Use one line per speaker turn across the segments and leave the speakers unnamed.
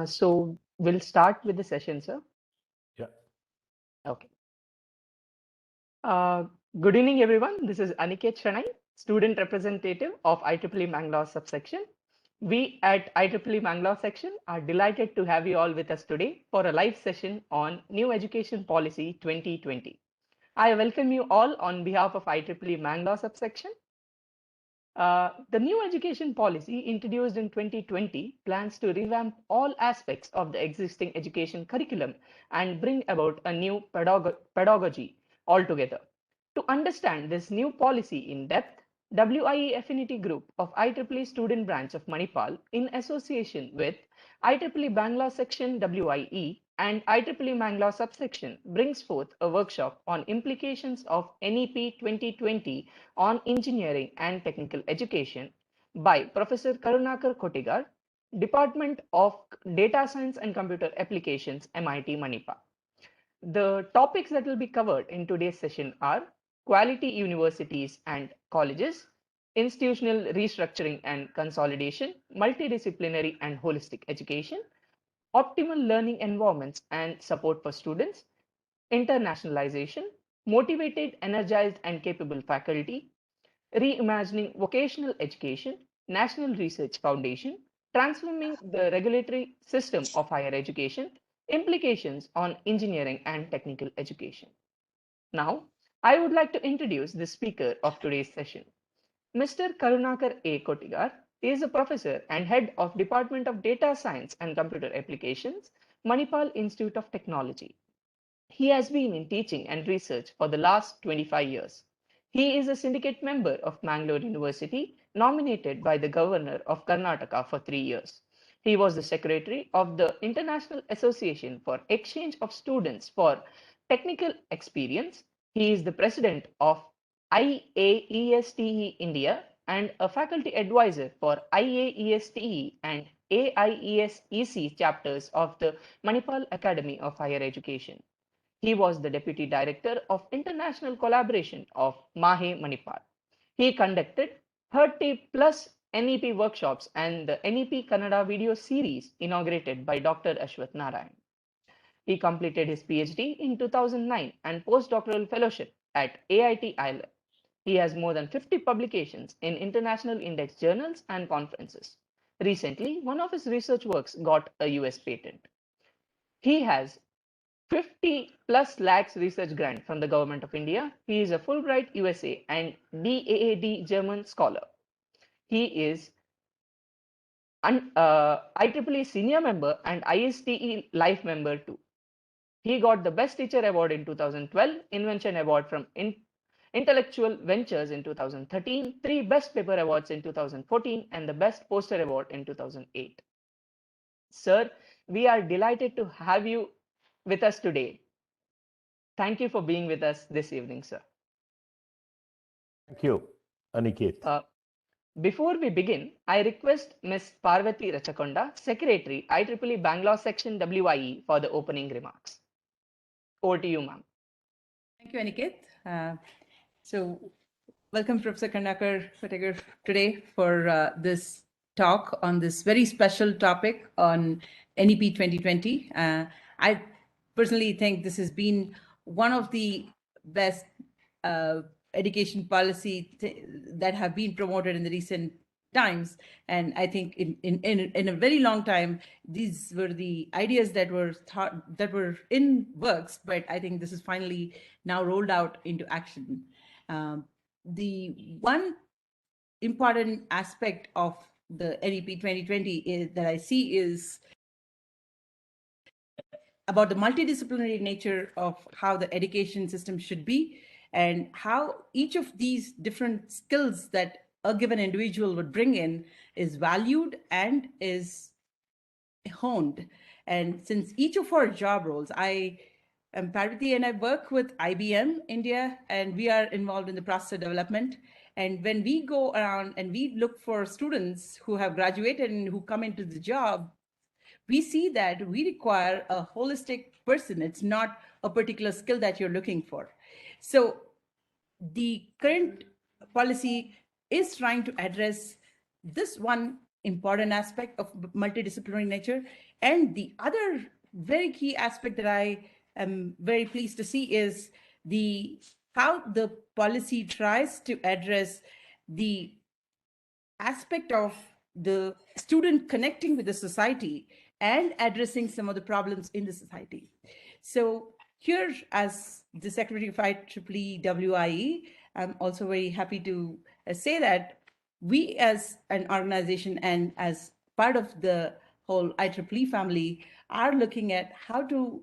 So we'll start with the session, sir.
Yeah.
Okay. Good evening, everyone. This is Aniket Shranai, student representative of IEEE Bangalore subsection. We at IEEE Bangalore section are delighted to have you all with us today for a live session on New Education Policy 2020. I welcome you all on behalf of IEEE Bangalore subsection. The new education policy introduced in 2020 plans to revamp all aspects of the existing education curriculum and bring about a new pedagogy altogether. To understand this new policy in depth, WIE Affinity Group of IEEE Student Branch of Manipal, in association with IEEE Bangalore Section WIE and IEEE Bangalore Subsection, brings forth a workshop on implications of NEP 2020 on engineering and technical education by Professor Karunakar Kotegar, Department of Data Science and Computer Applications, MIT Manipal. The topics that will be covered in today's session are quality universities and colleges, institutional restructuring and consolidation, multidisciplinary and holistic education, optimal learning environments and support for students, internationalization, motivated, energized, and capable faculty, reimagining vocational education, National Research Foundation, transforming the regulatory system of higher education, implications on engineering and technical education. Now, I would like to introduce the speaker of today's session. Mr. Karunakar A. Kotegar is a professor and head of Department of Data Science and Computer Applications, Manipal Institute of Technology. He has been in teaching and research for the last 25 years. He is a syndicate member of Mangalore University, nominated by the Governor of Karnataka for 3 years. He was the secretary of the International Association for Exchange of Students for Technical Experience. He is the president of IAESTE India and a faculty advisor for IAESTE and AIESEC chapters of the Manipal Academy of Higher Education. He was the Deputy Director of International Collaboration of MAHE Manipal. He conducted 30 plus NEP workshops and the NEP Kannada video series inaugurated by Dr. Ashwath Narayan. He completed his PhD in 2009 and postdoctoral fellowship at AIT Ireland. He has more than 50 publications in international index journals and conferences. Recently, one of his research works got a US patent. He has 50 plus lakhs research grant from the Government of India. He is a Fulbright USA and DAAD German scholar. He is IEEE senior member and ISTE life member too. He got the Best Teacher Award in 2012, Invention Award from Intellectual Ventures in 2013, 3 Best Paper Awards in 2014, and the Best Poster Award in 2008. Sir, we are delighted to have you with us today. Thank you for being with us this evening, sir.
Thank you, Aniket.
Before we begin, I request Ms. Parvati Rachakonda, Secretary, IEEE Bangalore Section WIE, for the opening remarks. Over to you, ma'am.
Thank you, Aniket. So welcome, Professor Karunakar Kotegar, today for this talk on this very special topic on NEP 2020. I personally think this has been one of the best education policy that have been promoted in the recent times. And I think in a very long time, these were the ideas that were thought that were in works, but I think this is finally now rolled out into action. The one important aspect of the NEP 2020 that I see is about the multidisciplinary nature of how the education system should be and how each of these different skills that a given individual would bring in is valued and is honed. And since each of our job roles, I am Parvati and I work with IBM India, and we are involved in the process of development. And when we go around and we look for students who have graduated and who come into the job, we see that we require a holistic person. It's not a particular skill that you're looking for. So the current policy is trying to address this one important aspect of multidisciplinary nature. And the other very key aspect that I am very pleased to see is how the policy tries to address the aspect of the student connecting with the society and addressing some of the problems in the society. So here, as the Secretary of IEEE WIE, I'm also very happy to say that we as an organization and as part of the whole IEEE family are looking at how to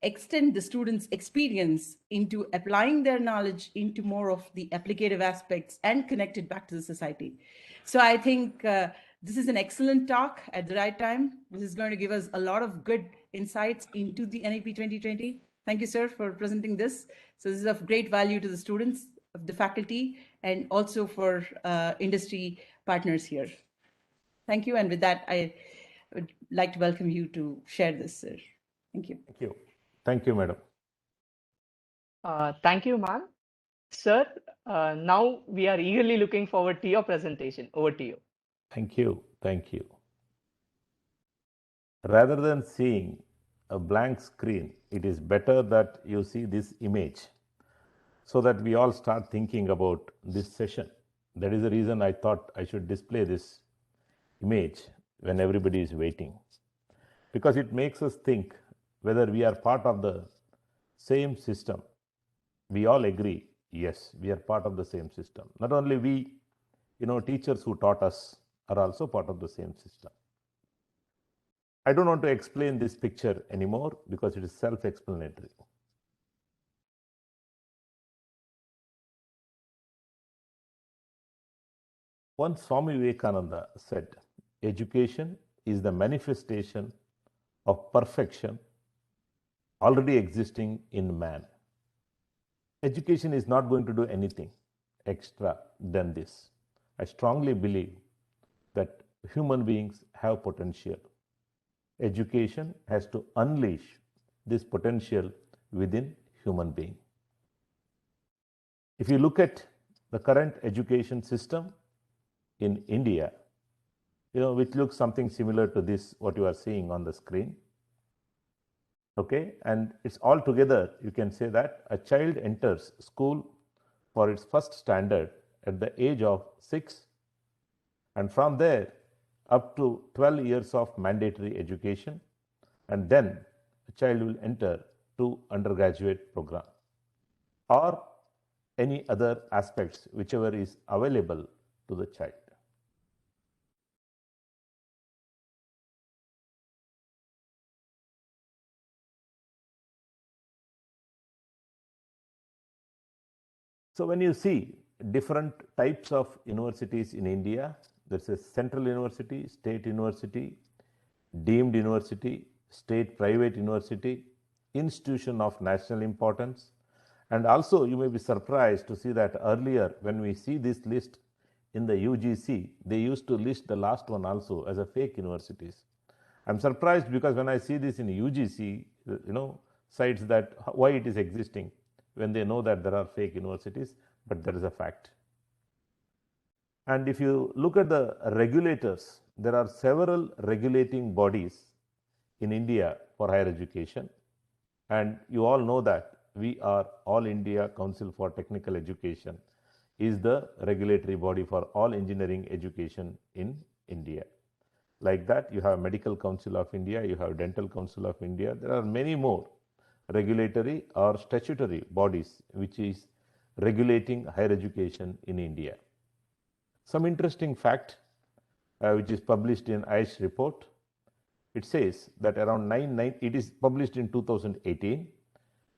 extend the students' experience into applying their knowledge into more of the applicative aspects and connect it back to the society. So I think this is an excellent talk at the right time. This is going to give us a lot of good insights into the NEP 2020. Thank you, sir, for presenting this. So this is of great value to the students, of the faculty, and also for industry partners here. Thank you. And with that, I would like to welcome you to share this, sir. Thank you.
Thank you. Thank you, madam.
Thank you, ma'am. Sir, now we are eagerly looking forward to your presentation. Over to you.
Thank you. Thank you. Rather than seeing a blank screen, it is better that you see this image so that we all start thinking about this session. That is the reason I thought I should display this image when everybody is waiting, because it makes us think whether we are part of the same system. We all agree, yes, we are part of the same system. Not only we, teachers who taught us are also part of the same system. I don't want to explain this picture anymore because it is self-explanatory. Once Swami Vivekananda said, education is the manifestation of perfection already existing in man. Education is not going to do anything extra than this. I strongly believe that human beings have potential. Education has to unleash this potential within human being. If you look at the current education system in India, which looks something similar to this, what you are seeing on the screen. Okay, and it's all together, you can say that a child enters school for its first standard at the age of 6, and from there up to 12 years of mandatory education, and then a child will enter to undergraduate program or any other aspects whichever is available to the child. So when you see different types of universities in India, there's a central university, state university, deemed university, state private university, institution of national importance. And also you may be surprised to see that earlier when we see this list in the UGC, they used to list the last one also as a fake universities. I'm surprised because when I see this in UGC, cites that why it is existing when they know that there are fake universities, but there is a fact. And if you look at the regulators, there are several regulating bodies in India for higher education. And you all know that we are All India Council for Technical Education is the regulatory body for all engineering education in India. Like that, you have Medical Council of India, you have Dental Council of India. There are many more regulatory or statutory bodies which is regulating higher education in India. Some interesting fact which is published in IEEE report, it says that around it is published in 2018,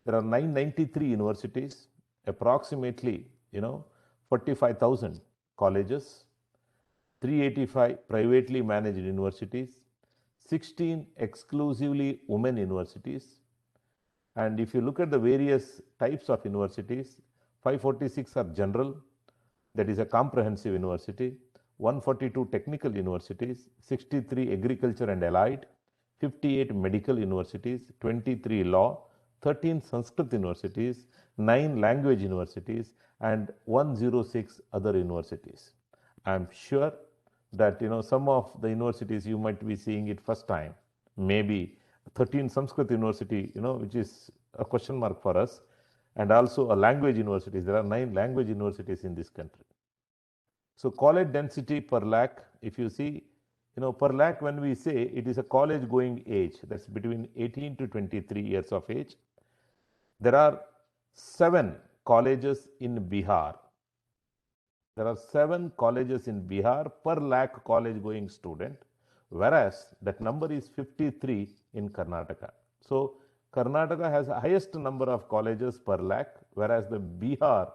there are 993 universities, approximately 45,000 colleges, 385 privately managed universities, 16 exclusively women universities. And if you look at the various types of universities, 546 are general, that is a comprehensive university, 142 technical universities, 63 agriculture and allied, 58 medical universities, 23 law, 13 Sanskrit universities, 9 language universities, and 106 other universities. I am sure that, some of the universities you might be seeing it first time, maybe 13 Sanskrit University, which is a question mark for us, and also a language universities. There are 9 language universities in this country. So college density per lakh, if you see, per lakh, when we say it is a college going age, that's between 18 to 23 years of age. There are 7 colleges in Bihar. There are 7 colleges in Bihar per lakh college going student, whereas that number is 53 in Karnataka. So Karnataka has the highest number of colleges per lakh, whereas the Bihar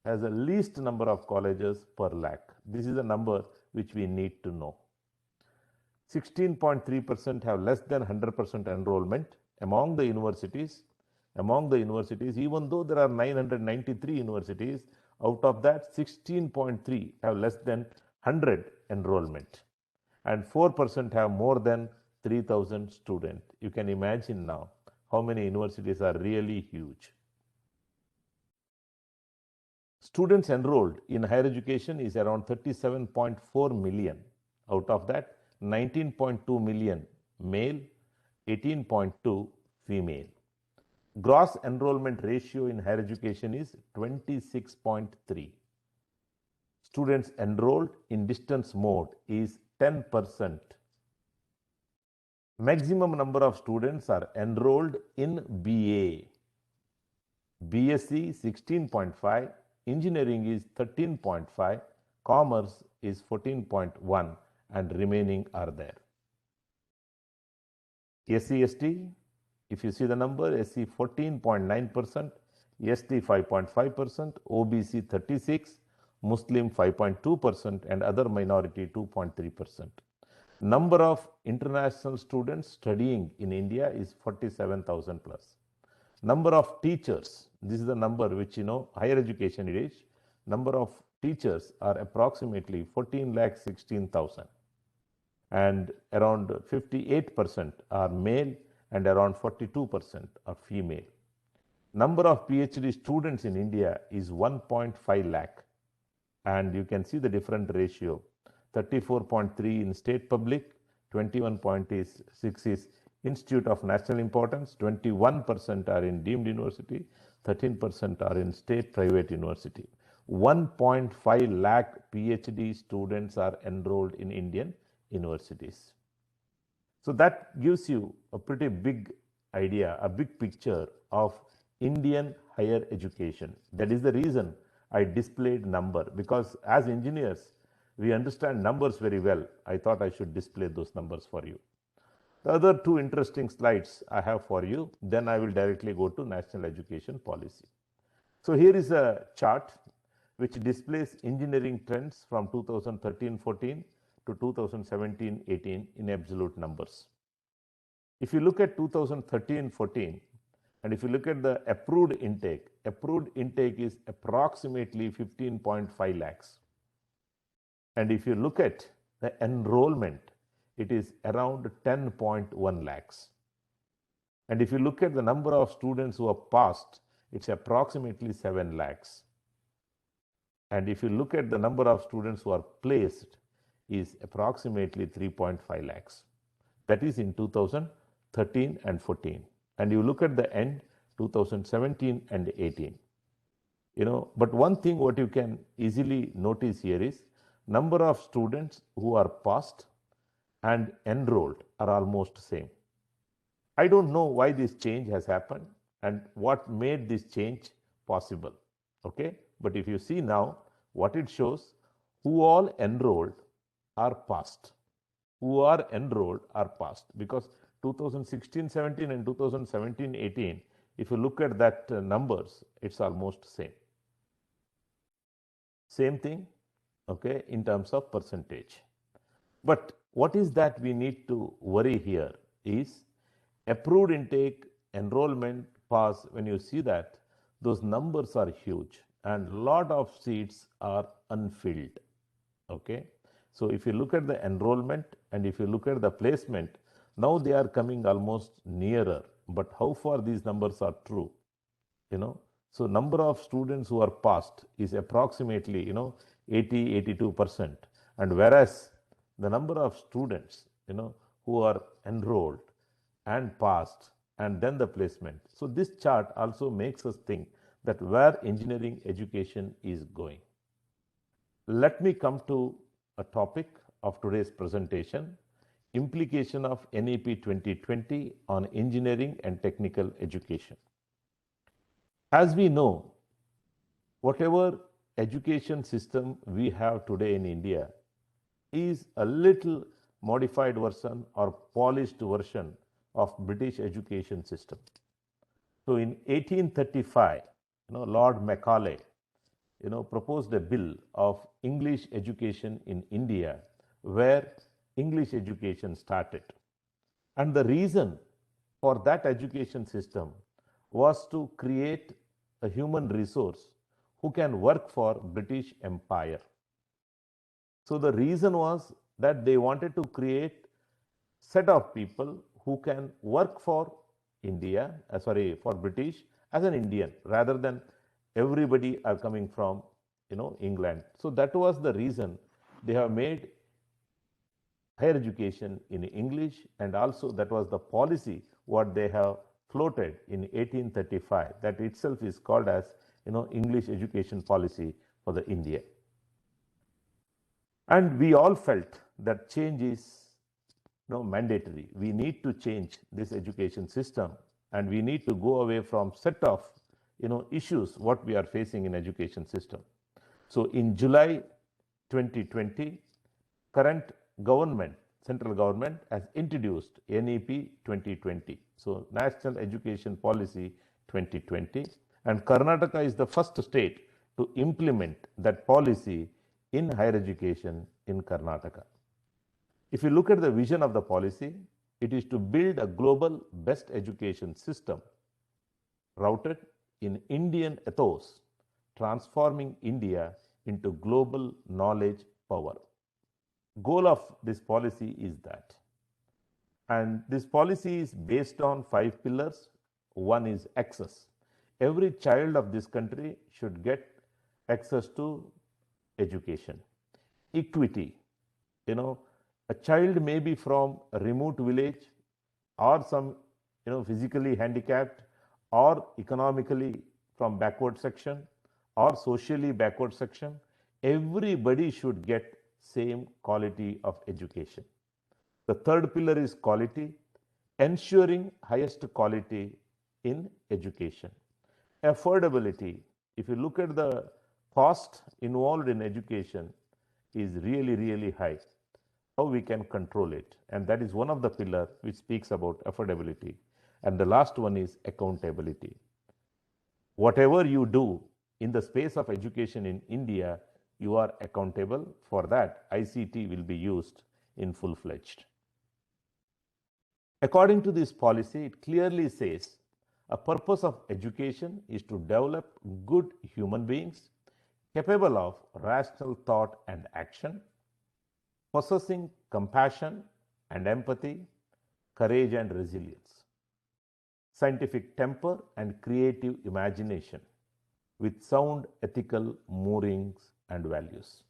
has the least number of colleges per lakh. This is a number which we need to know. 16.3% have less than 100% enrollment among the universities. Even though there are 993 universities, out of that 16.3 have less than 100 enrollment, and 4% have more than 3,000 students. You can imagine now how many universities are really huge. Students enrolled in higher education is around 37.4 million. Out of that, 19.2 million male, 18.2 female. Gross enrollment ratio in higher education is 26.3. Students enrolled in distance mode is 10%. Maximum number of students are enrolled in BA. BSc 16.5, engineering is 13.5, commerce is 14.1, and remaining are there. SC ST, if you see the number, SC 14.9%, ST 5.5%, OBC 36%, Muslim 5.2%, and other minority 2.3%. Number of international students studying in India is 47,000 plus. Number of teachers, this is the number which higher education it is. Number of teachers are approximately 14,16,000, and around 58% are male and around 42% are female. Number of PhD students in India is 1.5 lakh, and you can see the different ratio. 34.3 in state public, 21.6 is Institute of National Importance, 21% are in deemed university, 13% are in state private university. 1.5 lakh PhD students are enrolled in Indian universities. So that gives you a pretty big idea, a big picture of Indian higher education. That is the reason I displayed number, because as engineers, we understand numbers very well. I thought I should display those numbers for you. The other 2 interesting slides I have for you, then I will directly go to national education policy. So here is a chart which displays engineering trends from 2013-14 to 2017-18 in absolute numbers. If you look at 2013-14, and if you look at the approved intake is approximately 15.5 lakhs. And if you look at the enrollment, it is around 10.1 lakhs. And if you look at the number of students who have passed, it's approximately 7 lakhs. And if you look at the number of students who are placed, is approximately 3.5 lakhs. That is in 2013 and 14. And you look at the end, 2017 and 18. But one thing what you can easily notice here is number of students who are passed and enrolled are almost same. I don't know why this change has happened and what made this change possible. Okay, but if you see now, what it shows, who all enrolled are passed. Who are enrolled are passed, because 2016-17 and 2017-18, if you look at that numbers, it's almost same. Same thing, okay, in terms of percentage. But what is that we need to worry here is approved intake, enrollment, pass. When you see that, those numbers are huge and lot of seats are unfilled. Okay, so if you look at the enrollment and if you look at the placement, now they are coming almost nearer. But how far these numbers are true? So number of students who are passed is approximately 80-82%, and whereas the number of students, who are enrolled and passed, and then the placement. So this chart also makes us think that where engineering education is going. Let me come to a topic of today's presentation, implication of NEP 2020 on engineering and technical education. As we know, whatever education system we have today in India is a little modified version or polished version of British education system. So in 1835, Lord Macaulay, proposed a bill of English education in India, where English education started. And the reason for that education system was to create a human resource who can work for British Empire. So the reason was that they wanted to create set of people who can work for India, for British as an Indian, rather than everybody are coming from, England. So that was the reason they have made higher education in English, and also that was the policy what they have floated in 1835. That itself is called as, English education policy for the India. And we all felt that change is mandatory. We need to change this education system, and we need to go away from set of issues what we are facing in education system. So in July 2020, current government, central government, has introduced NEP 2020. So National Education Policy 2020, and Karnataka is the first state to implement that policy in higher education in Karnataka. If you look at the vision of the policy, it is to build a global best education system rooted in Indian ethos, transforming India into global knowledge power. Goal of this policy is that. And this policy is based on 5 pillars. One is access. Every child of this country should get access to education. Equity. A child may be from a remote village, or some, physically handicapped, or economically from backward section, or socially backward section. Everybody should get same quality of education. The third pillar is quality, ensuring highest quality in education. Affordability. If you look at the cost involved in education is really, really high. How we can control it, and that is one of the pillars which speaks about affordability. And the last one is accountability. Whatever you do in the space of education in India, you are accountable. For that, ICT will be used in full-fledged. According to this policy, it clearly says a purpose of education is to develop good human beings capable of rational thought and action, possessing compassion and empathy, courage and resilience, scientific temper and creative imagination, with sound ethical moorings and values.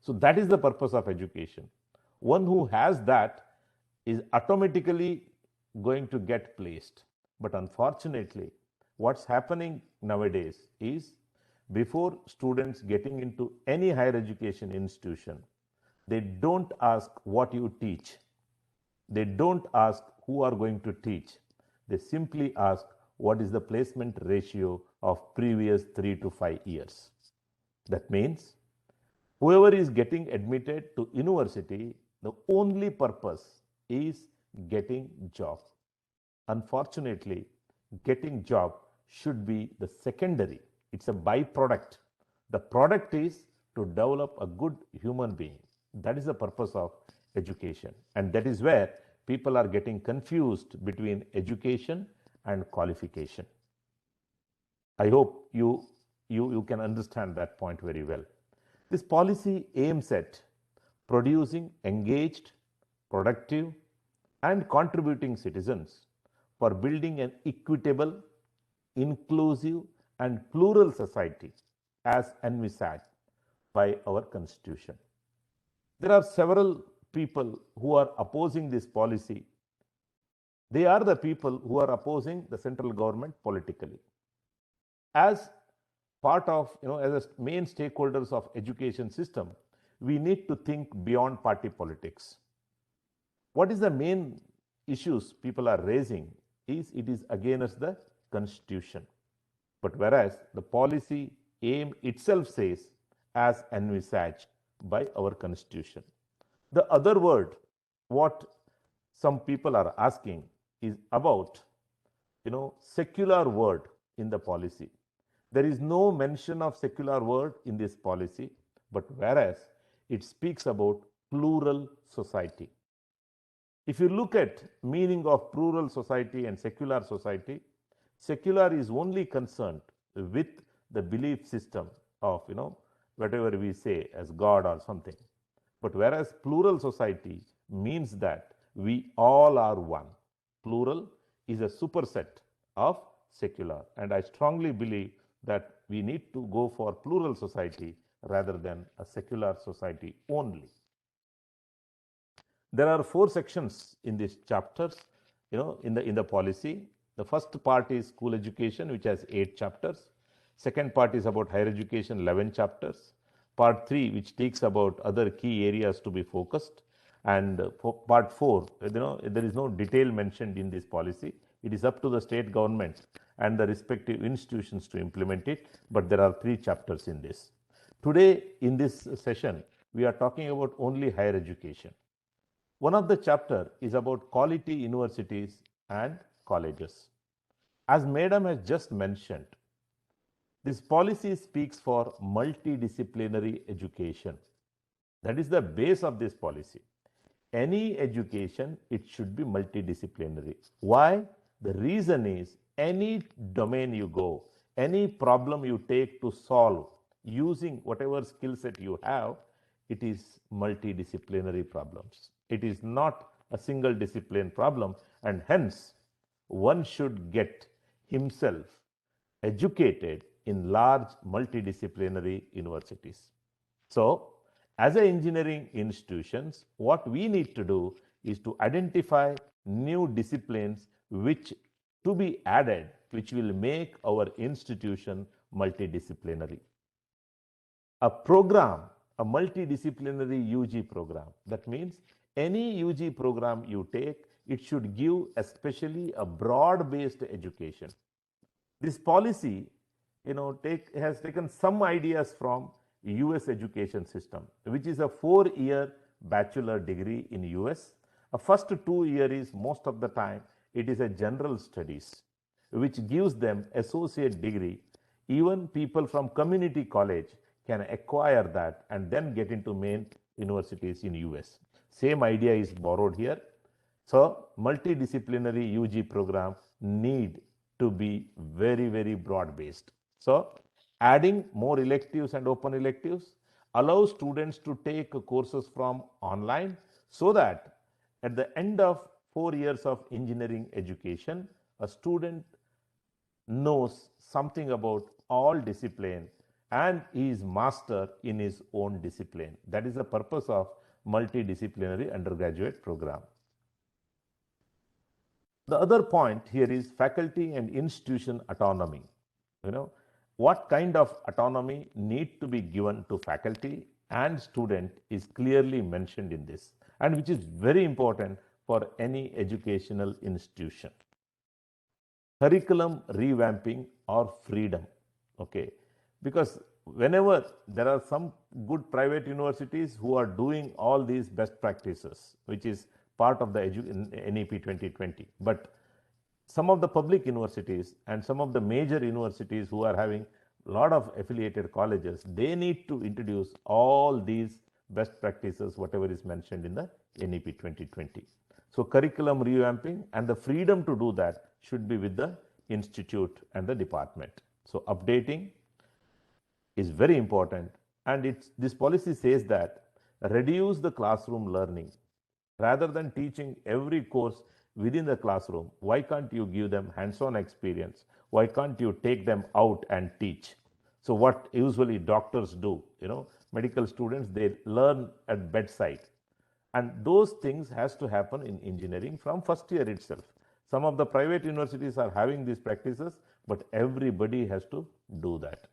So that is the purpose of education. One who has that is automatically going to get placed. But unfortunately, what's happening nowadays is, before students getting into any higher education institution, they don't ask what you teach. They don't ask who are going to teach. They simply ask what is the placement ratio of previous 3 to 5 years. That means whoever is getting admitted to university, the only purpose is getting job. Unfortunately, getting job should be the secondary. It's a byproduct. The product is to develop a good human being. That is the purpose of education. And that is where people are getting confused between education and qualification. I hope you can understand that point very well. This policy aims at producing engaged, productive, and contributing citizens for building an equitable, inclusive, and plural society as envisaged by our Constitution. There are several people who are opposing this policy, they are the people who are opposing the central government politically. As part of, as a main stakeholders of education system, we need to think beyond party politics. What is the main issues people are raising is it is against the constitution. But whereas the policy aim itself says as envisaged by our constitution. The other word, what some people are asking is about, secular word in the policy. There is no mention of secular word in this policy, but whereas it speaks about plural society. If you look at meaning of plural society and secular society, secular is only concerned with the belief system of, whatever we say as God or something. But whereas plural society means that we all are one. Plural is a superset of secular, and I strongly believe that we need to go for plural society rather than a secular society only. There are 4 sections in these chapters, in the policy. The first part is school education, which has 8 chapters. Second part is about higher education, 11 chapters. Part 3, which takes about other key areas to be focused. And part 4, there is no detail mentioned in this policy. It is up to the state government and the respective institutions to implement it, but there are 3 chapters in this. Today, in this session, we are talking about only higher education. One of the chapter is about quality universities and colleges. As Madam has just mentioned, this policy speaks for multidisciplinary education. That is the base of this policy. Any education, it should be multidisciplinary. Why? The reason is any domain you go, any problem you take to solve using whatever skill set you have, it is multidisciplinary problems. It is not a single discipline problem, and hence one should get himself educated in large multidisciplinary universities. So, as an engineering institutions, what we need to do is to identify new disciplines which to be added, which will make our institution multidisciplinary. A program, a multidisciplinary UG program, that means any UG program you take, it should give especially a broad-based education. This policy, has taken some ideas from US education system, which is a 4-year bachelor degree in US. A first 2 year is most of the time, it is a general studies, which gives them associate degree. Even people from community college can acquire that and then get into main universities in US. Same idea is borrowed here. So, multidisciplinary UG program need to be very, very broad based. So, adding more electives and open electives allows students to take courses from online, so that at the end of 4 years of engineering education, a student knows something about all discipline and he is master in his own discipline. That is the purpose of multidisciplinary undergraduate program. The other point here is faculty and institution autonomy. What kind of autonomy need to be given to faculty and student is clearly mentioned in this, and which is very important for any educational institution. Curriculum revamping or freedom, okay, because whenever there are some good private universities who are doing all these best practices, which is part of the NEP 2020, but some of the public universities and some of the major universities who are having a lot of affiliated colleges, they need to introduce all these best practices, whatever is mentioned in the NEP 2020. So, curriculum revamping and the freedom to do that should be with the institute and the department. So, updating is very important, and this policy says that reduce the classroom learning. Rather than teaching every course within the classroom, why can't you give them hands-on experience? Why can't you take them out and teach? So what usually doctors do, medical students, they learn at bedside, And those things has to happen in engineering from first year itself. Some of the private universities are having these practices, but everybody has to do that.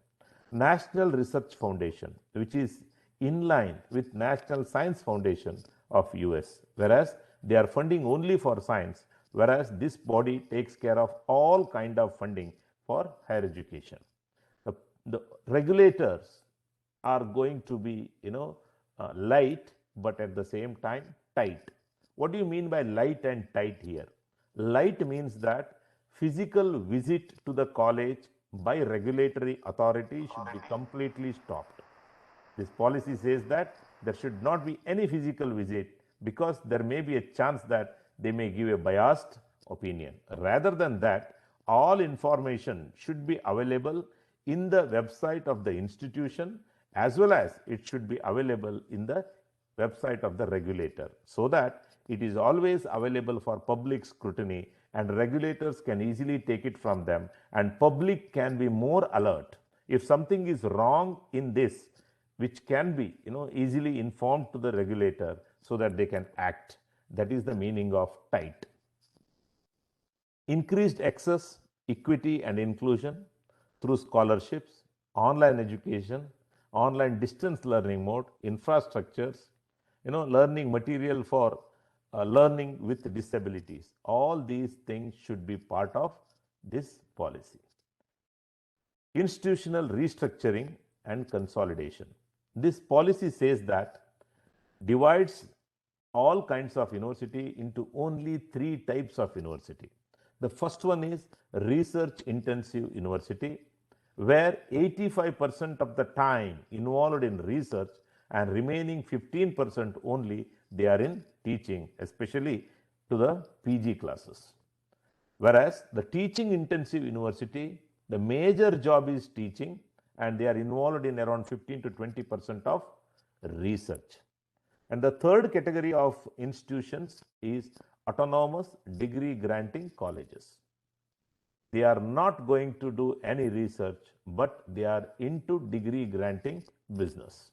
National Research Foundation, which is in line with National Science Foundation of US, whereas they are funding only for science, whereas this body takes care of all kind of funding for higher education. The regulators are going to be, light, but at the same time tight. What do you mean by light and tight here? Light means that physical visit to the college by regulatory authority should be completely stopped. This policy says that there should not be any physical visit because there may be a chance that they may give a biased opinion. Rather than that, all information should be available in the website of the institution, as well as it should be available in the website of the regulator, so that it is always available for public scrutiny and regulators can easily take it from them, and public can be more alert. If something is wrong in this, which can be easily informed to the regulator so that they can act. That is the meaning of tight. Increased access, equity and inclusion through scholarships, online education, online distance learning mode, infrastructures, learning material for learning with disabilities. All these things should be part of this policy. Institutional restructuring and consolidation. This policy says that divides all kinds of university into only 3 types of university. The first one is research intensive university, where 85% of the time involved in research and remaining 15% only they are in teaching, especially to the PG classes. Whereas the teaching intensive university, the major job is teaching and they are involved in around 15 to 20% of research. And the third category of institutions is autonomous degree granting colleges. They are not going to do any research, but they are into degree granting business.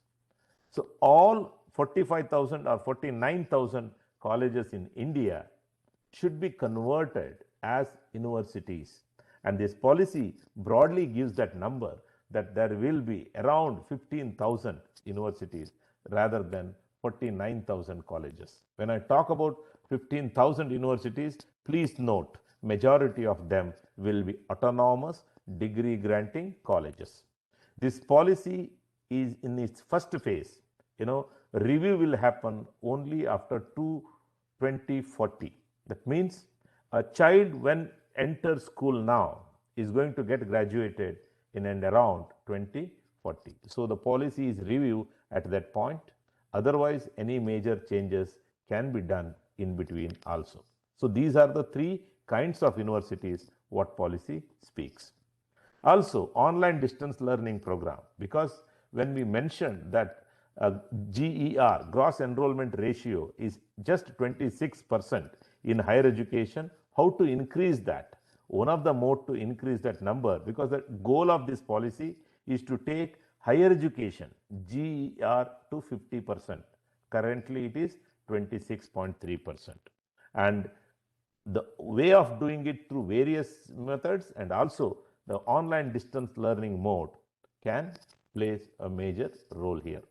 So all 45,000 or 49,000 colleges in India should be converted as universities. And this policy broadly gives that number, that there will be around 15,000 universities rather than 49,000 colleges. When I talk about 15,000 universities, please note majority of them will be autonomous degree granting colleges. This policy is in its first phase. Review will happen only after 2040. That means a child when enters school now is going to get graduated in and around 2040. So the policy is reviewed at that point. Otherwise, any major changes can be done in between also. So these are the 3 kinds of universities what policy speaks. Also, online distance learning program, because when we mentioned that GER, gross enrollment ratio, is just 26% in higher education, how to increase that? One of the mode to increase that number, because the goal of this policy is to take higher education GER to 50%. Currently it is 26.3%. And the way of doing it through various methods and also the online distance learning mode can play a major role here.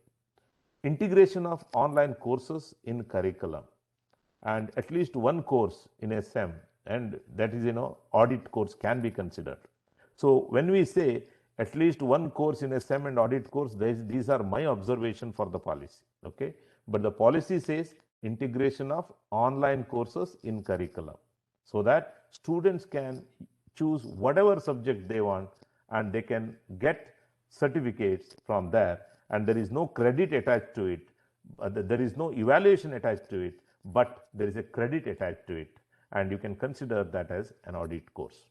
Integration of online courses in curriculum, and at least one course in a SEM, and that is audit course can be considered. So when we say at least one course in a SEM and audit course, these are my observation for the policy. Okay, but the policy says integration of online courses in curriculum, so that students can choose whatever subject they want and they can get certificates from there, and there is no credit attached to it, there is no evaluation attached to it, but there is a credit attached to it, and you can consider that as an audit course.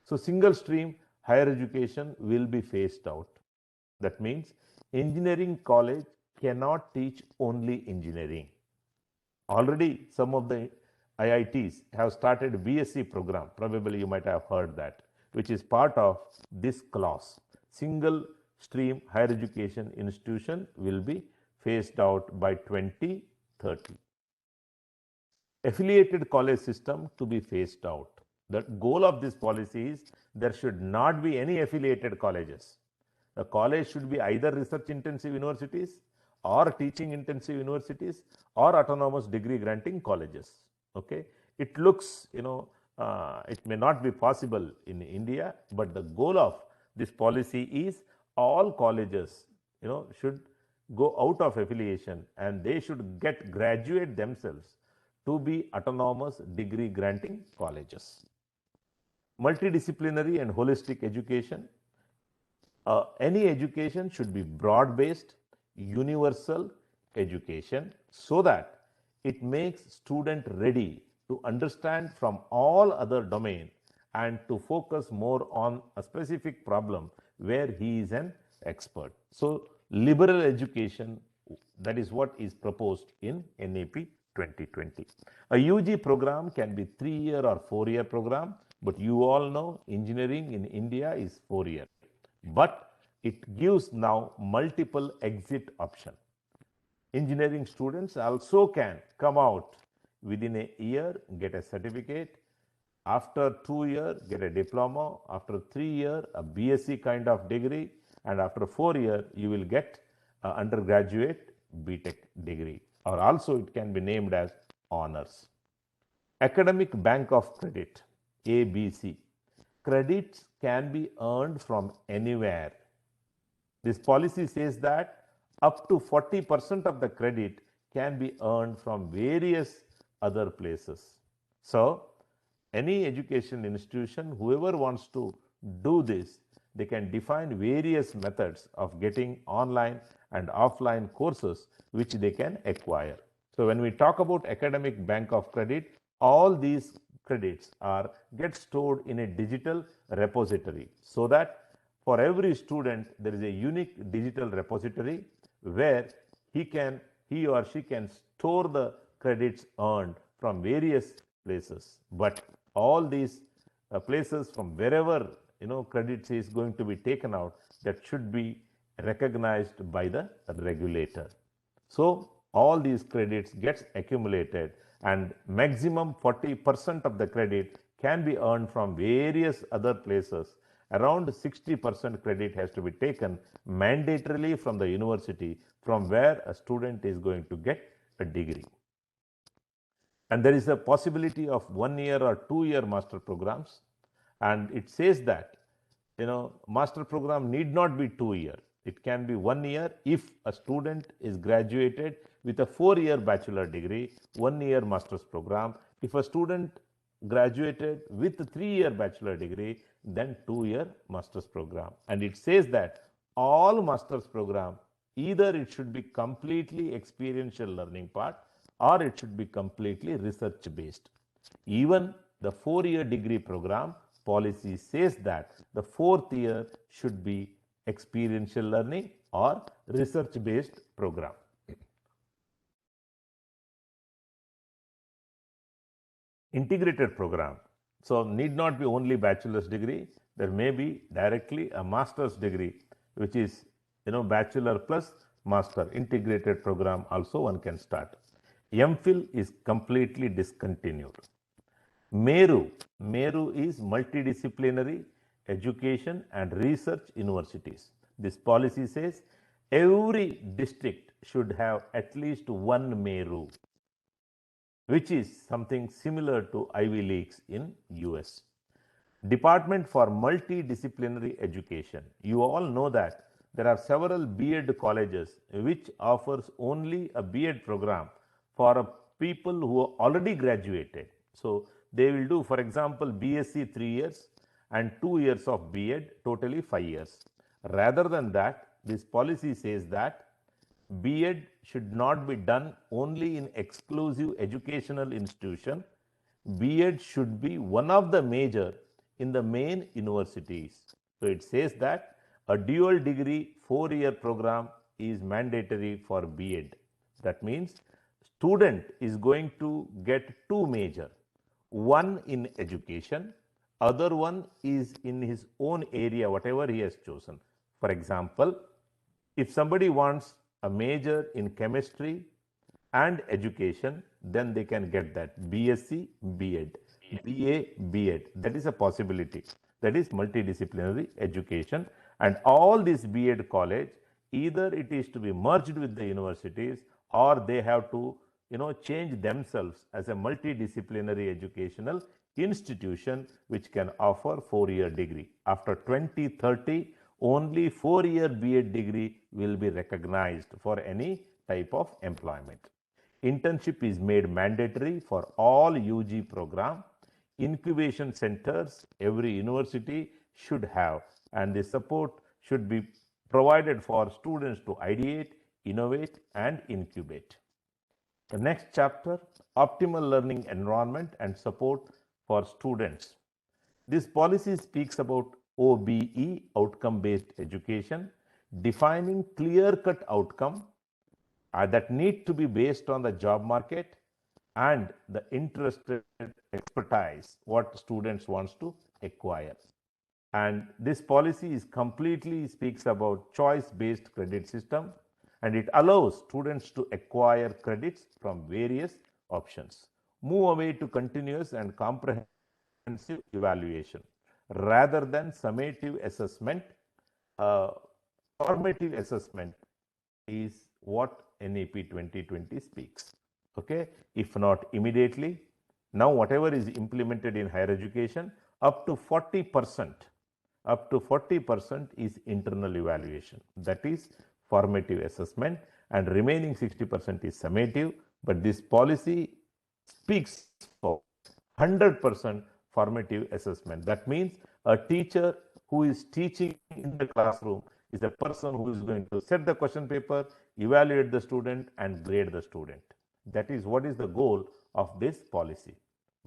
So single stream higher education will be phased out. That means engineering college cannot teach only engineering. Already some of the IITs have started BSc program, probably you might have heard that, which is part of this clause. Single stream higher education institution will be phased out by 2030. affiliated college system to be phased out. The goal of this policy is there should not be any affiliated colleges. The college should be either research intensive universities or teaching intensive universities or autonomous degree granting colleges. Okay, it looks, it may not be possible in India, but the goal of this policy is all colleges, should go out of affiliation and they should graduate themselves to be autonomous degree granting colleges. Multidisciplinary and holistic education. Any education should be broad-based, universal education so that it makes student ready to understand from all other domain and to focus more on a specific problem where he is an expert. So liberal education, that is what is proposed in NEP 2020. A UG program can be 3-year or 4-year program, but you all know engineering in India is 4-year. But it gives now multiple exit option. Engineering students also can come out within a year, get a certificate, after 2 years get a diploma, after 3 years a BSc kind of degree, and after 4 years you will get an undergraduate BTech degree, or also it can be named as honors. Academic Bank of Credit, ABC. Credits can be earned from anywhere. This policy says that up to 40% of the credit can be earned from various other places. So, any education institution, whoever wants to do this, they can define various methods of getting online and offline courses which they can acquire. So, when we talk about Academic Bank of Credit, all these credits get stored in a digital repository so that for every student there is a unique digital repository where he or she can store the credits earned from various places. But all these places from wherever credits is going to be taken out, that should be recognized by the regulator. So all these credits gets accumulated and maximum 40% of the credit can be earned from various other places. Around 60% credit has to be taken mandatorily from the university from where a student is going to get a degree. And there is a possibility of 1-year or 2-year master programs, and it says that master program need not be 2-year. It can be 1 year if a student is graduated with a 4-year bachelor degree, 1-year master's program. If a student graduated with a 3-year bachelor degree, then 2-year master's program. And it says that all master's program, either it should be completely experiential learning part or it should be completely research based. Even the 4-year degree program policy says that the 4th year should be experiential learning or research based program. Integrated program. So need not be only bachelor's degree, there may be directly a master's degree which is bachelor plus master. Integrated program also one can start. MPhil is completely discontinued. Meru is multidisciplinary education and research universities. This policy says every district should have at least one Meru, which is something similar to Ivy Leagues in US. Department for Multidisciplinary Education. You all know that there are several B.Ed colleges which offers only a B.Ed program for people who are already graduated. So they will do, for example, BSc 3 years and 2 years of B.Ed, totally 5 years. Rather than that, this policy says that B.Ed should not be done only in exclusive educational institution. B.Ed should be one of the major in the main universities. So it says that a dual degree 4-year program is mandatory for B.Ed. That means student is going to get 2 major, one in education, other one is in his own area, whatever he has chosen. For example, if somebody wants a major in chemistry and education, then they can get that BSc, B.Ed, BA, B.Ed. That is a possibility. That is multidisciplinary education. And all this B.Ed college, either it is to be merged with the universities or they have to change themselves as a multidisciplinary educational institution which can offer 4-year degree. After 2030, only 4-year B.Ed degree will be recognized for any type of employment. Internship is made mandatory for all UG program. Incubation centers every university should have, and the support should be provided for students to ideate, innovate, and incubate. The next chapter, optimal learning environment and support for students. This policy speaks about OBE, outcome-based education, defining clear-cut outcome that need to be based on the job market and the interested expertise what students wants to acquire. And this policy is completely speaks about choice-based credit system, and it allows students to acquire credits from various options. Move away to continuous and comprehensive evaluation rather than summative assessment. Formative assessment is what NEP 2020 speaks. Okay, if not immediately, now whatever is implemented in higher education, up to 40% is internal evaluation, that is formative assessment, and remaining 60% is summative. But this policy speaks for 100% formative assessment. That means a teacher who is teaching in the classroom is a person who is going to set the question paper, evaluate the student, and grade the student. That is what is the goal of this policy.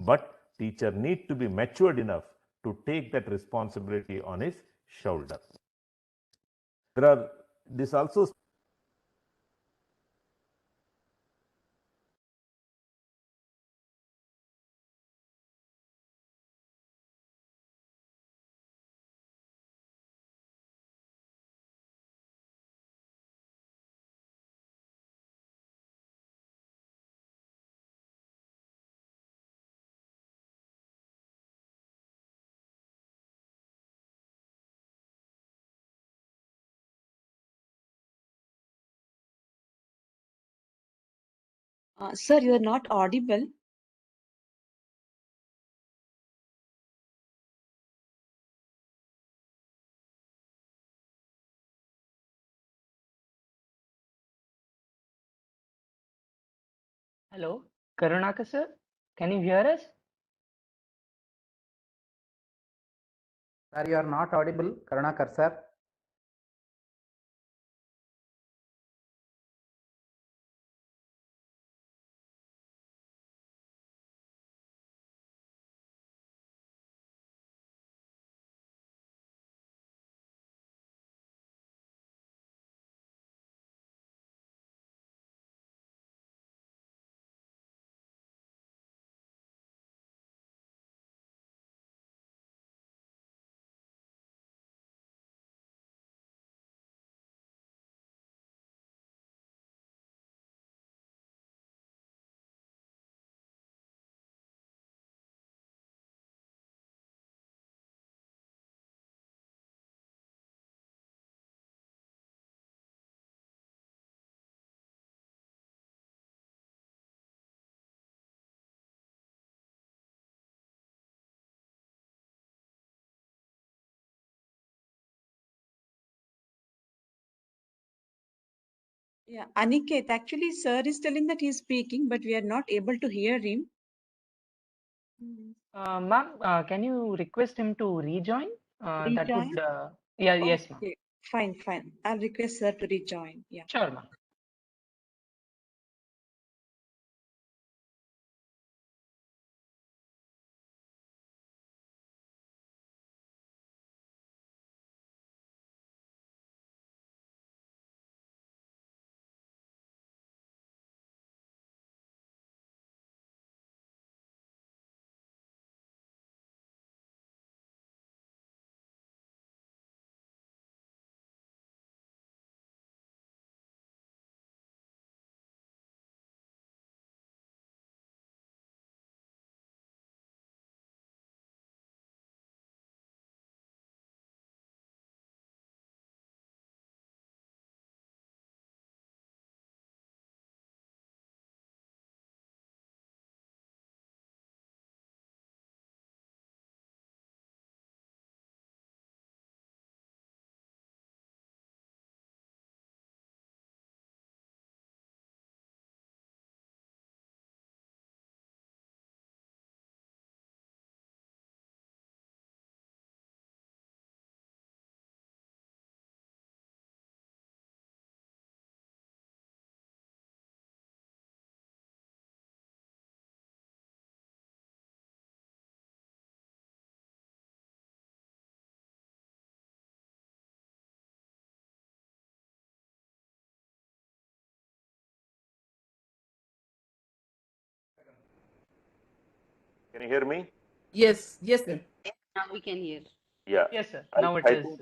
But teacher need to be matured enough to take that responsibility on his shoulder. This also
Sir, you are not audible.
Hello, Karunakar sir, can you hear us?
Sir, you are not audible, Karunakar sir.
Yeah, Aniket, actually, sir is telling that he's speaking, but we are not able to hear him.
Ma'am, can you request him to rejoin? That
Rejoin?
would, yeah, yes, ma'am.
Okay, fine. I'll request sir to rejoin. Yeah.
Sure, ma'am.
Can you hear me?
Yes, yes, sir.
Now we can hear.
Yeah.
Yes, sir.
I,
Now it
I
is.
think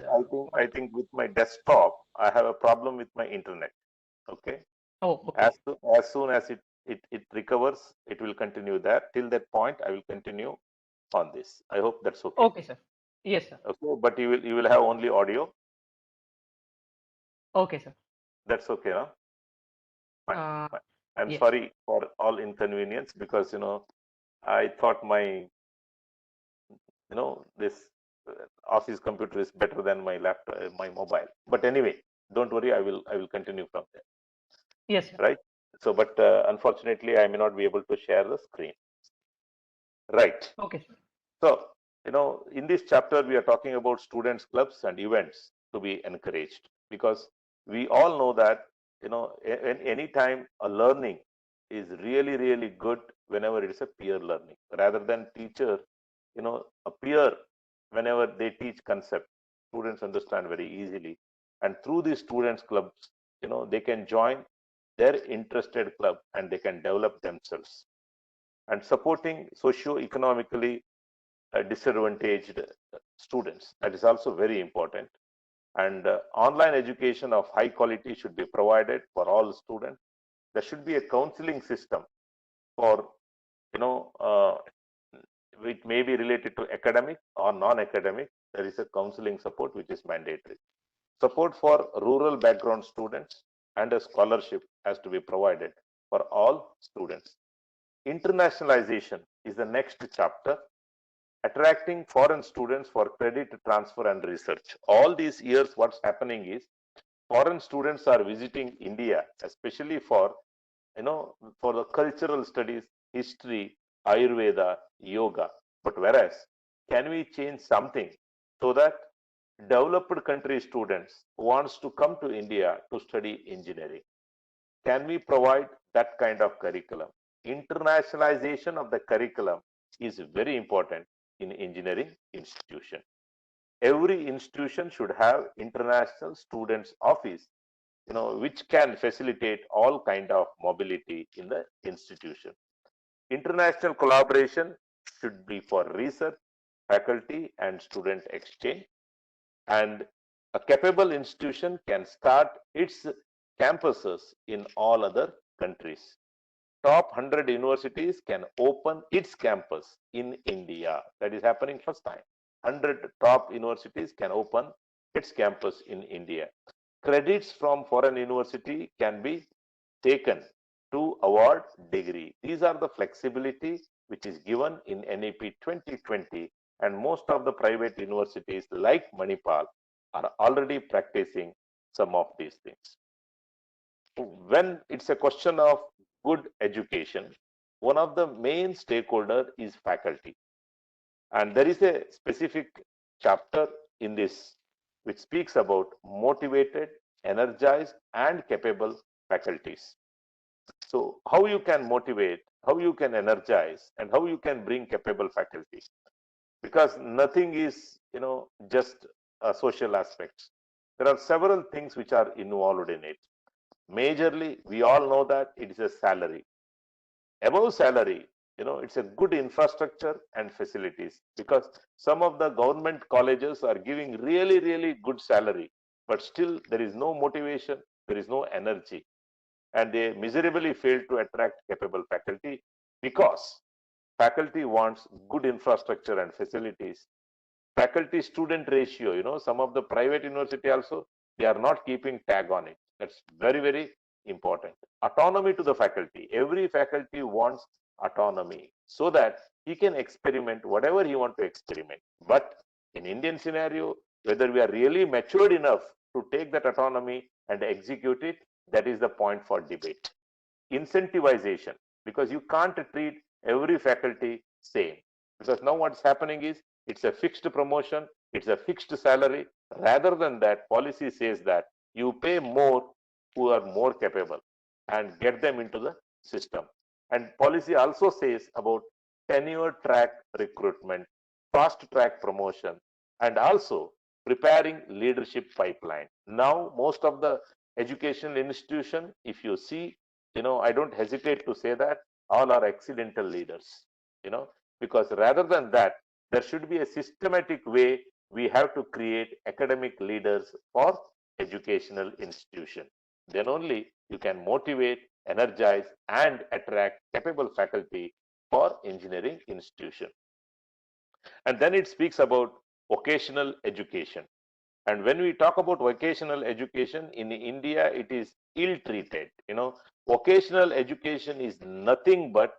I think with my desktop, I have a problem with my internet. Okay.
Oh, okay.
As soon as it recovers, it will continue that. Till that point, I will continue on this. I hope that's okay.
Okay, sir. Yes, sir.
Okay, but you will have only audio.
Okay, sir.
That's okay, huh? Fine,
Uh,
fine. I'm
yes.
sorry for all inconvenience because I thought this office computer is better than my laptop, my mobile. But anyway, don't worry. I will continue from there.
Yes, sir.
Right. So, but unfortunately, I may not be able to share the screen. Right.
Okay, sir.
So, in this chapter, we are talking about students' clubs and events to be encouraged because we all know that, any time a learning is really, really good whenever it is a peer learning rather than teacher, a peer, whenever they teach concept, students understand very easily. And through these students' clubs, they can join their interested club and they can develop themselves. And supporting socio-economically disadvantaged students. That is also very important. And online education of high quality should be provided for all students. There should be a counseling system for, which may be related to academic or non-academic. There is a counseling support which is mandatory. Support for rural background students and a scholarship has to be provided for all students. Internationalization is the next chapter. Attracting foreign students for credit transfer and research. All these years, what's happening is foreign students are visiting India, especially for the cultural studies, history, Ayurveda, yoga. But whereas, can we change something so that developed country students wants to come to India to study engineering? Can we provide that kind of curriculum? Internationalization of the curriculum is very important in engineering institution. Every institution should have international students office, which can facilitate all kind of mobility in the institution. International collaboration should be for research, faculty and student exchange. And a capable institution can start its campuses in all other countries. Top 100 universities can open its campus in India. That is happening first time. 100 top universities can open its campus in India. Credits from foreign university can be taken to award degree. These are the flexibility which is given in NEP 2020, and most of the private universities like Manipal are already practicing some of these things. When it's a question of good education, one of the main stakeholder is faculty. And there is a specific chapter in this which speaks about motivated, energized, and capable faculties. So how you can motivate, how you can energize, and how you can bring capable faculty? Because nothing is, just social aspects. There are several things which are involved in it. Majorly, we all know that it is a salary. Above salary, it's a good infrastructure and facilities, because some of the government colleges are giving really, really good salary, but still there is no motivation, there is no energy, and they miserably fail to attract capable faculty because faculty wants good infrastructure and facilities. Faculty student ratio, some of the private university also, they are not keeping tag on it. That's very, very important. Autonomy to the faculty. Every faculty wants autonomy so that he can experiment whatever he want to experiment. But in Indian scenario, whether we are really matured enough to take that autonomy and execute it, that is the point for debate. Incentivization, because you can't treat every faculty same, because now what's happening is it's a fixed promotion, it's a fixed salary. Rather than that, policy says that you pay more who are more capable and get them into the system. And policy also says about tenure track recruitment, fast track promotion, and also preparing leadership pipeline. Now most of the educational institution, if you see, I don't hesitate to say that all are accidental leaders. because rather than that, there should be a systematic way we have to create academic leaders for educational institution. Then only you can motivate, energize, and attract capable faculty for engineering institution. And then it speaks about vocational education. And when we talk about vocational education in India, it is ill-treated. Vocational education is nothing but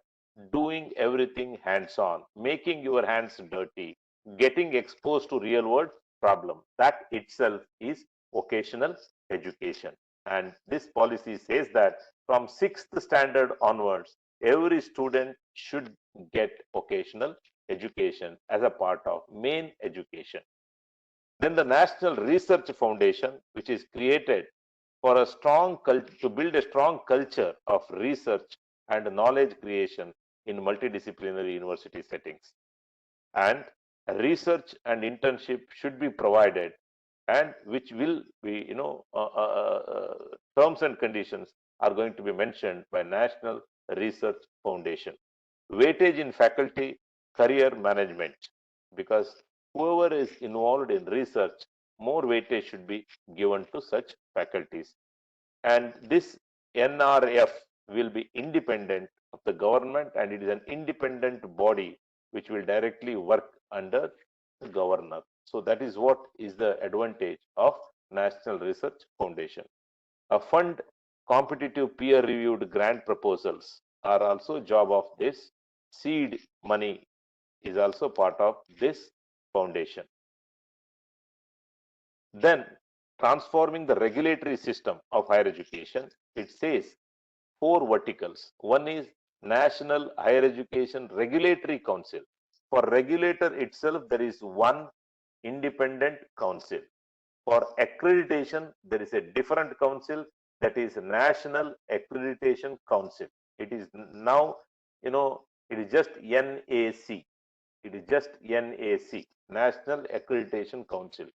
doing everything hands-on, making your hands dirty, getting exposed to real-world problem. That itself is vocational education. And this policy says that from 6th standard onwards, every student should get vocational education as a part of main education. Then the National Research Foundation, which is created for to build a strong culture of research and knowledge creation in multidisciplinary university settings. And research and internship should be provided, and which will be, terms and conditions are going to be mentioned by National Research Foundation. Weightage in faculty career management, because whoever is involved in research, more weightage should be given to such faculties. And this NRF will be independent of the government, and it is an independent body which will directly work under the governor. So that is what is the advantage of National Research Foundation. A fund competitive peer-reviewed grant proposals are also job of this. Seed money is also part of this foundation. Then transforming the regulatory system of higher education, it says 4 verticals. One is National Higher Education Regulatory Council. For regulator itself, there is one independent council. For accreditation, there is a different council, that is National Accreditation Council. It is now, it is just NAC. It is just NAC, National Accreditation Council.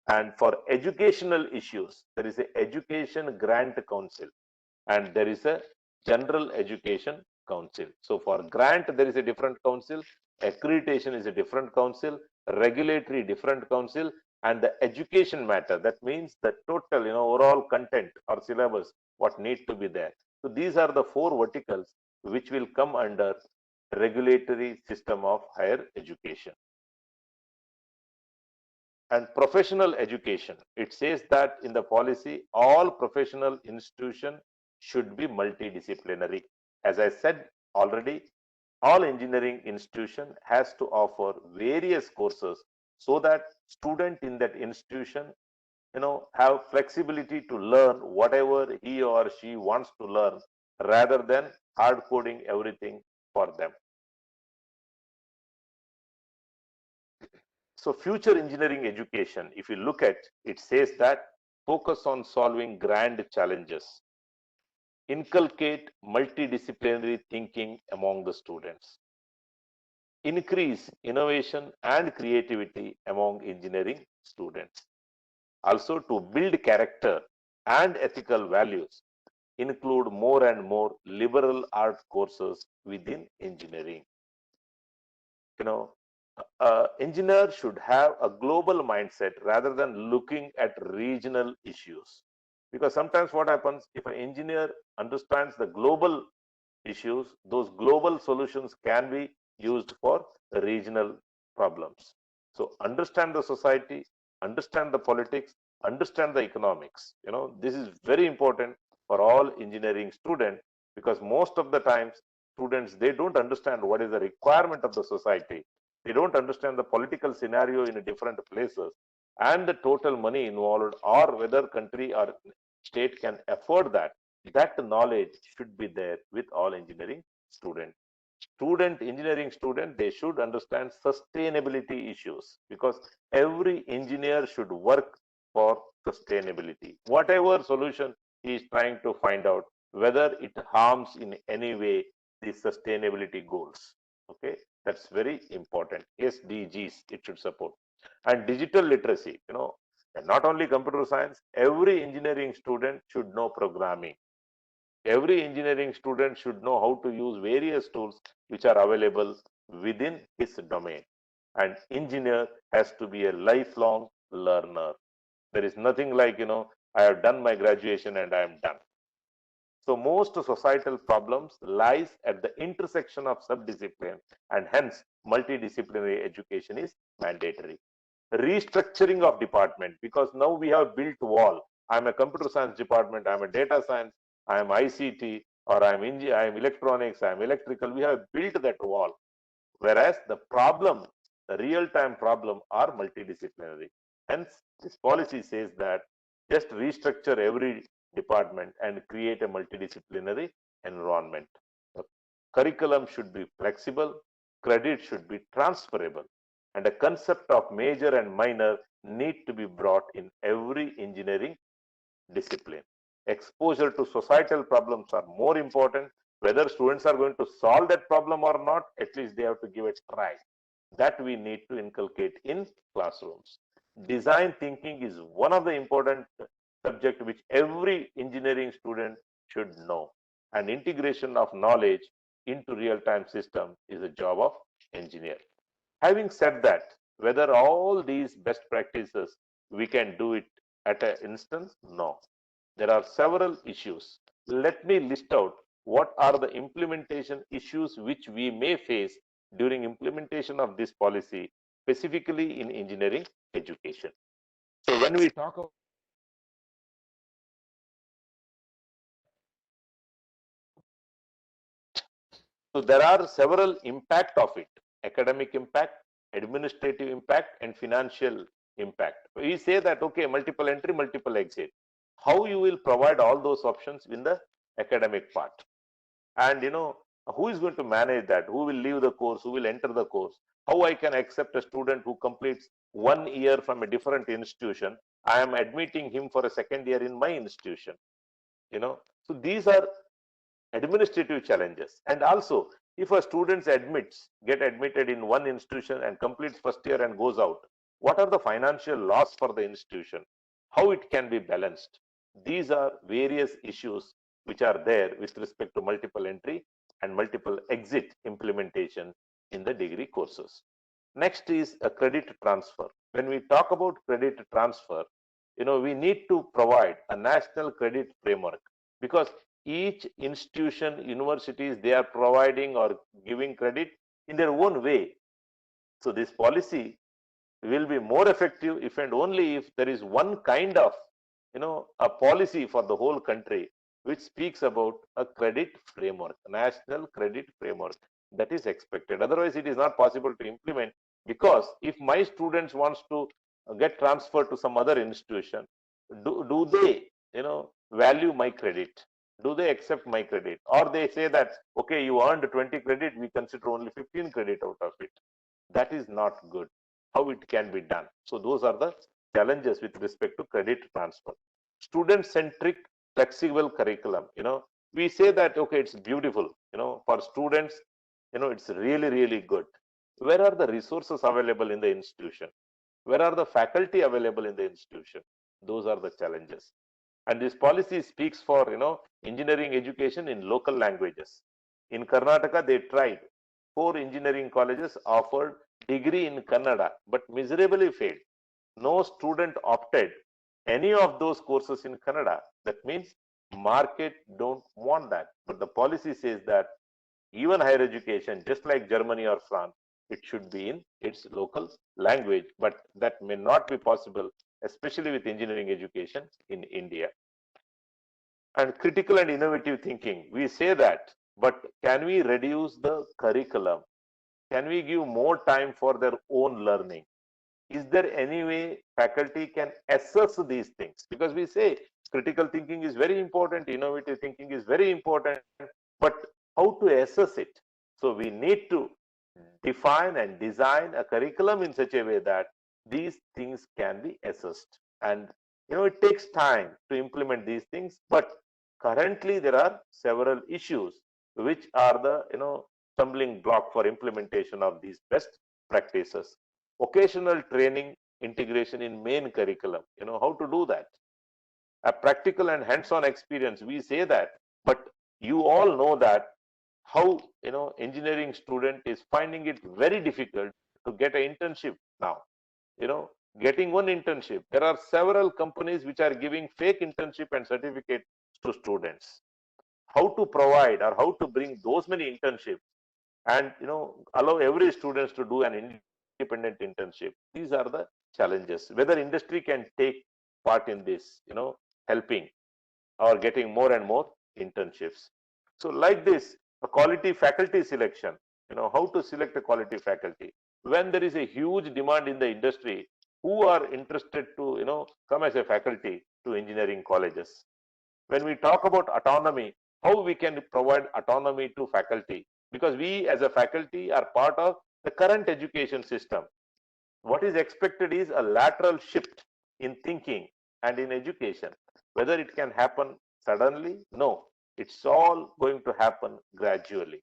And for educational issues, there is a Education Grant Council, and there is a General Education Council. So for grant, there is a different council, accreditation is a different council, regulatory different council, and the education matter, that means the total, overall content or syllabus, what need to be there. So these are the 4 verticals which will come under regulatory system of higher education. And professional education, it says that in the policy, all professional institutions should be multidisciplinary. As I said already, all engineering institution has to offer various courses so that student in that institution, have flexibility to learn whatever he or she wants to learn, rather than hard coding everything for them. So future engineering education, if you look at, it says that focus on solving grand challenges, inculcate multidisciplinary thinking among the students, increase innovation and creativity among engineering students. Also, to build character and ethical values, include more and more liberal art courses within engineering. Engineer should have a global mindset rather than looking at regional issues. Because sometimes what happens, if an engineer understands the global issues, those global solutions can be used for regional problems. So understand the society, understand the politics, understand the economics. This is very important for all engineering students, because most of the times students, they don't understand what is the requirement of the society. They don't understand the political scenario in different places and the total money involved, or whether country or state can afford that. That knowledge should be there with all engineering students. Engineering student, they should understand sustainability issues, because every engineer should work for sustainability. Whatever solution he is trying to find out, whether it harms in any way the sustainability goals. Okay, that's very important. SDGs it should support. And digital literacy, and not only computer science, every engineering student should know programming. Every engineering student should know how to use various tools which are available within his domain. And engineer has to be a lifelong learner. There is nothing like, I have done my graduation and I am done. So most societal problems lies at the intersection of subdiscipline, and hence multidisciplinary education is mandatory. Restructuring of department, because now we have built wall. I'm a computer science department, I'm a data science, I'm ICT, or I'm electronics, I'm electrical. We have built that wall. Whereas the problem, the real-time problem, are multidisciplinary. Hence, this policy says that just restructure every department and create a multidisciplinary environment. The curriculum should be flexible, credit should be transferable, and a concept of major and minor need to be brought in every engineering discipline. Exposure to societal problems are more important. Whether students are going to solve that problem or not, at least they have to give it a try. That we need to inculcate in classrooms. Design thinking is one of the important subject which every engineering student should know. And integration of knowledge into real-time system is a job of engineer. Having said that, whether all these best practices we can do it at an instance? No. There are several issues. Let me list out what are the implementation issues which we may face during implementation of this policy, specifically in engineering education. So when we talk about there are several impact of it: academic impact, administrative impact, and financial impact. We say that, okay, multiple entry, multiple exit. How you will provide all those options in the academic part? And who is going to manage that? Who will leave the course? Who will enter the course? How I can accept a student who completes 1 year from a different institution? I am admitting him for a second year in my institution. So these are administrative challenges. And also, if a student get admitted in one institution and completes first year and goes out, what are the financial loss for the institution? How it can be balanced? These are various issues which are there with respect to multiple entry and multiple exit implementation in the degree courses. Next is a credit transfer. When we talk about credit transfer, we need to provide a national credit framework, because each institution, universities, they are providing or giving credit in their own way. So this policy will be more effective if and only if there is one kind of, a policy for the whole country which speaks about a credit framework, national credit framework. That is expected. Otherwise, it is not possible to implement, because if my students wants to get transferred to some other institution, do they, value my credit? Do they accept my credit? Or they say that, okay, you earned 20 credit, we consider only 15 credit out of it. That is not good. How it can be done? So those are the challenges with respect to credit transfer. Student-centric flexible curriculum. We say that, okay, it's beautiful, for students, it's really, really good. Where are the resources available in the institution? Where are the faculty available in the institution? Those are the challenges. And this policy speaks for, engineering education in local languages. In Karnataka, they tried. 4 engineering colleges offered degree in Kannada, but miserably failed. No student opted any of those courses in Kannada. That means market don't want that. But the policy says that even higher education, just like Germany or France, it should be in its local language. But that may not be possible, especially with engineering education in India. And critical and innovative thinking, we say that, but can we reduce the curriculum? Can we give more time for their own learning? Is there any way faculty can assess these things? Because we say critical thinking is very important, innovative thinking is very important, but how to assess it? So we need to define and design a curriculum in such a way that these things can be assessed. And it takes time to implement these things, but currently there are several issues which are the stumbling block for implementation of these best practices. Vocational training integration in main curriculum, how to do that? A practical and hands-on experience, we say that, but you all know that how engineering student is finding it very difficult to get an internship now. Getting one internship, there are several companies which are giving fake internship and certificate to students. How to provide or how to bring those many internships and allow every students to do an independent internship? These are the challenges. Whether industry can take part in this, helping or getting more and more internships. So like this, a quality faculty selection, how to select a quality faculty when there is a huge demand in the industry who are interested to come as a faculty to engineering colleges. When we talk about autonomy, how we can provide autonomy to faculty, because we as a faculty are part of the current education system. What is expected is a lateral shift in thinking and in education. Whether it can happen suddenly? No, it's all going to happen gradually.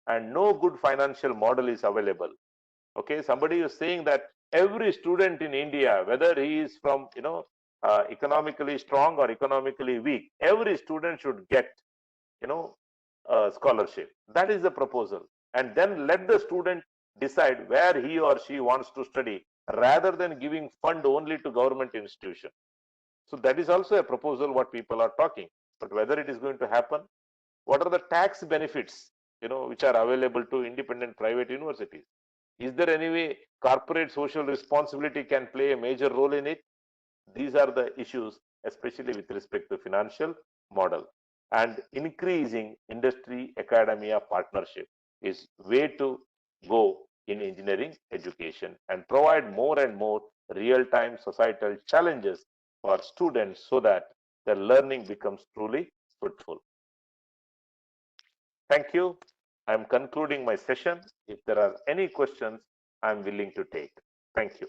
And no good financial model is available. Okay, somebody is saying that every student in India, whether he is from economically strong or economically weak, every student should get a scholarship. That is the proposal. And then let the student decide where he or she wants to study rather than giving fund only to government institution. So that is also a proposal what people are talking. But whether it is going to happen, what are the tax benefits which are available to independent private universities? Is there any way corporate social responsibility can play a major role in it? These are the issues, especially with respect to financial model. And increasing industry academia partnership is way to go in engineering education and provide more and more real-time societal challenges for students so that their learning becomes truly fruitful. Thank you. I am concluding my session. If there are any questions, I am willing to take. Thank you.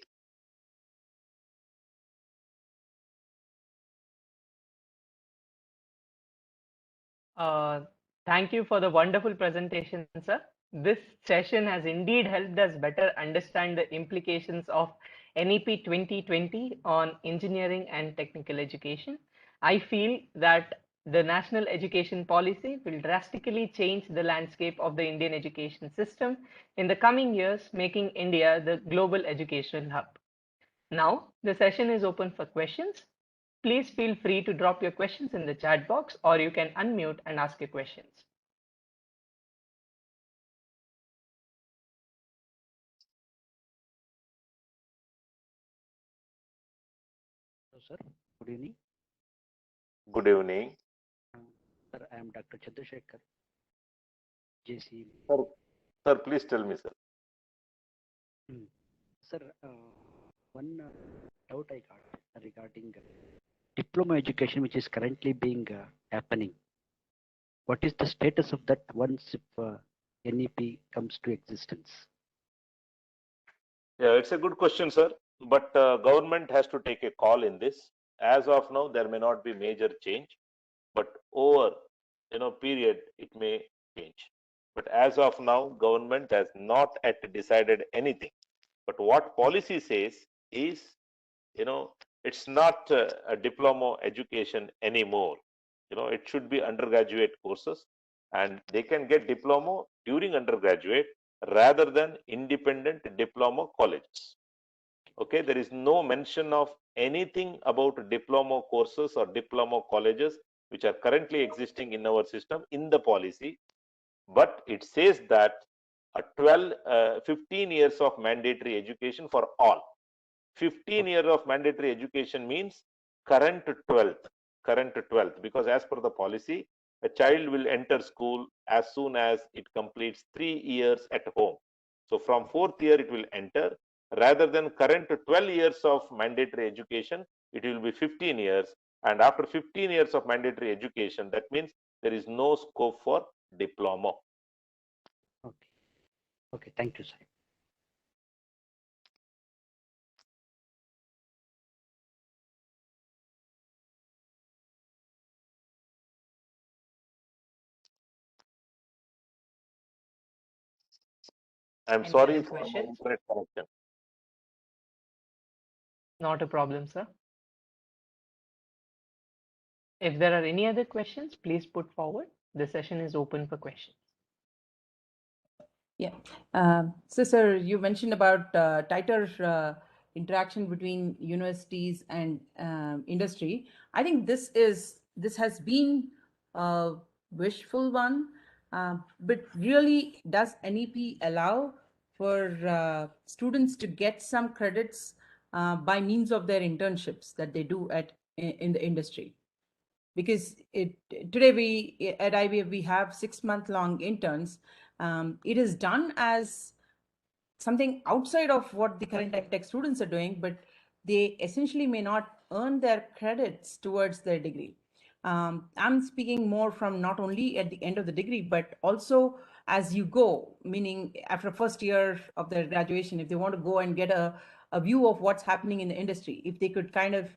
Thank you for the wonderful presentation, sir. This session has indeed helped us better understand the implications of NEP 2020 on engineering and technical education. I feel that the national education policy will drastically change the landscape of the Indian education system in the coming years, making India the global educational hub. Now, the session is open for questions. Please feel free to drop your questions in the chat box, or you can unmute and ask your questions.
Hello, sir. Good evening.
Good evening.
Sir, I am Dr. Chandrasekhar, JC.
Sir, please tell me, sir.
Sir, one doubt I got regarding diploma education, which is currently being happening. What is the status of that once if NEP comes to existence?
Yeah, it's a good question, sir. But government has to take a call in this. As of now, there may not be major change, but over period it may change. But as of now, government has not yet decided anything. But what policy says is, it's not a diploma education anymore. It should be undergraduate courses, and they can get diploma during undergraduate rather than independent diploma colleges. Okay, there is no mention of anything about diploma courses or diploma colleges which are currently existing in our system in the policy, but it says that 15 years of mandatory education for all. 15 years of mandatory education means current 12th, because as per the policy, a child will enter school as soon as it completes 3 years at home. So from 4th year it will enter, rather than current 12 years of mandatory education, it will be 15 years. And after 15 years of mandatory education, that means there is no scope for diploma.
Okay. Okay, thank you, sir.
I'm
Any
sorry
other
for my
questions?
internet connection.
Not a problem, sir. If there are any other questions, please put forward. The session is open for questions.
Yeah. So, sir, you mentioned about tighter interaction between universities and industry. I think this has been a wishful one, but really, does NEP allow for students to get some credits by means of their internships that they do in the industry? Because today we at IBF we have 6-month-long interns. It is done as something outside of what the current tech students are doing, but they essentially may not earn their credits towards their degree. I'm speaking more from not only at the end of the degree, but also as you go, meaning after first year of their graduation, if they want to go and get a view of what's happening in the industry, if they could kind of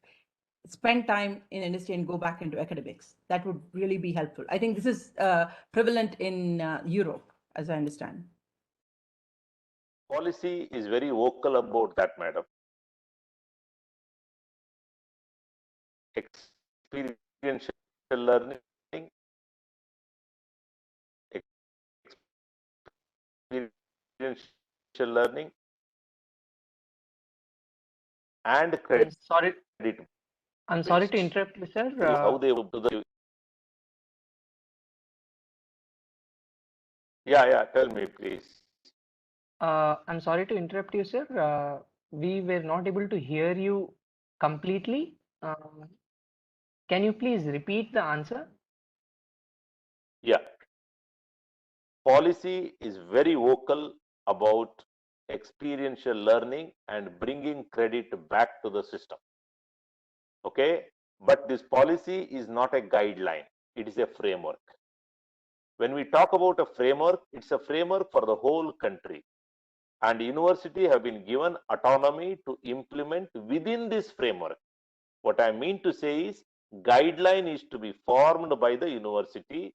spend time in industry and go back into academics, that would really be helpful. I think this is prevalent in Europe, as I understand.
Policy is very vocal about that, madam. Experiential learning, experiential learning, and credit.
I'm sorry to interrupt you, sir.
How they do the. Yeah. Tell me, please.
I'm sorry to interrupt you, sir. We were not able to hear you completely. Can you please repeat the answer?
Yeah. Policy is very vocal about experiential learning and bringing credit back to the system. Okay. But this policy is not a guideline. It is a framework. When we talk about a framework, it's a framework for the whole country. And university have been given autonomy to implement within this framework. What I mean to say is, guideline is to be formed by the university,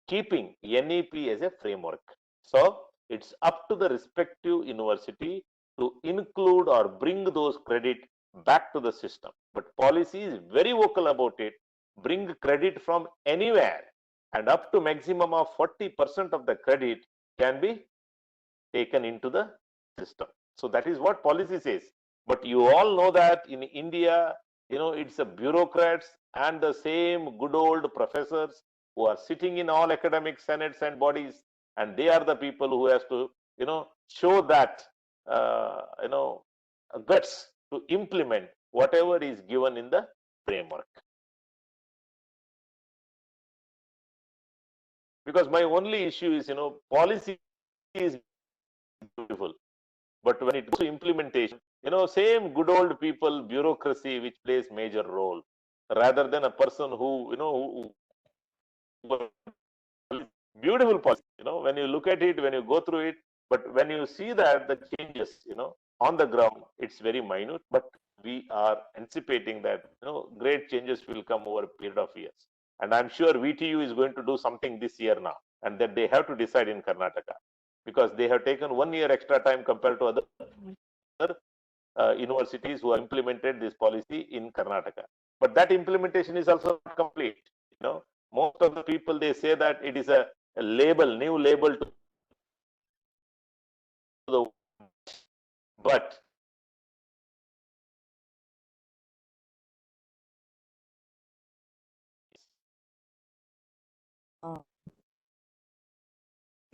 keeping NEP as a framework. So it's up to the respective university to include or bring those credit back to the system. But policy is very vocal about it. Bring credit from anywhere, and up to maximum of 40% of the credit can be taken into the system. So that is what policy says. But you all know that in India, it's the bureaucrats and the same good old professors who are sitting in all academic senates and bodies, and they are the people who has to, show that, guts to implement whatever is given in the framework. Because my only issue is, policy is beautiful, but when it comes to implementation, same good old people, bureaucracy, which plays major role, rather than a person who beautiful policy. When you look at it, when you go through it, but when you see that the changes, on the ground, it's very minute. But we are anticipating that great changes will come over a period of years, and I'm sure VTU is going to do something this year now, and that they have to decide in Karnataka, because they have taken 1 year extra time compared to other universities who have implemented this policy in Karnataka. But that implementation is also not complete. Most of the people, they say that it is a label, new label to the, but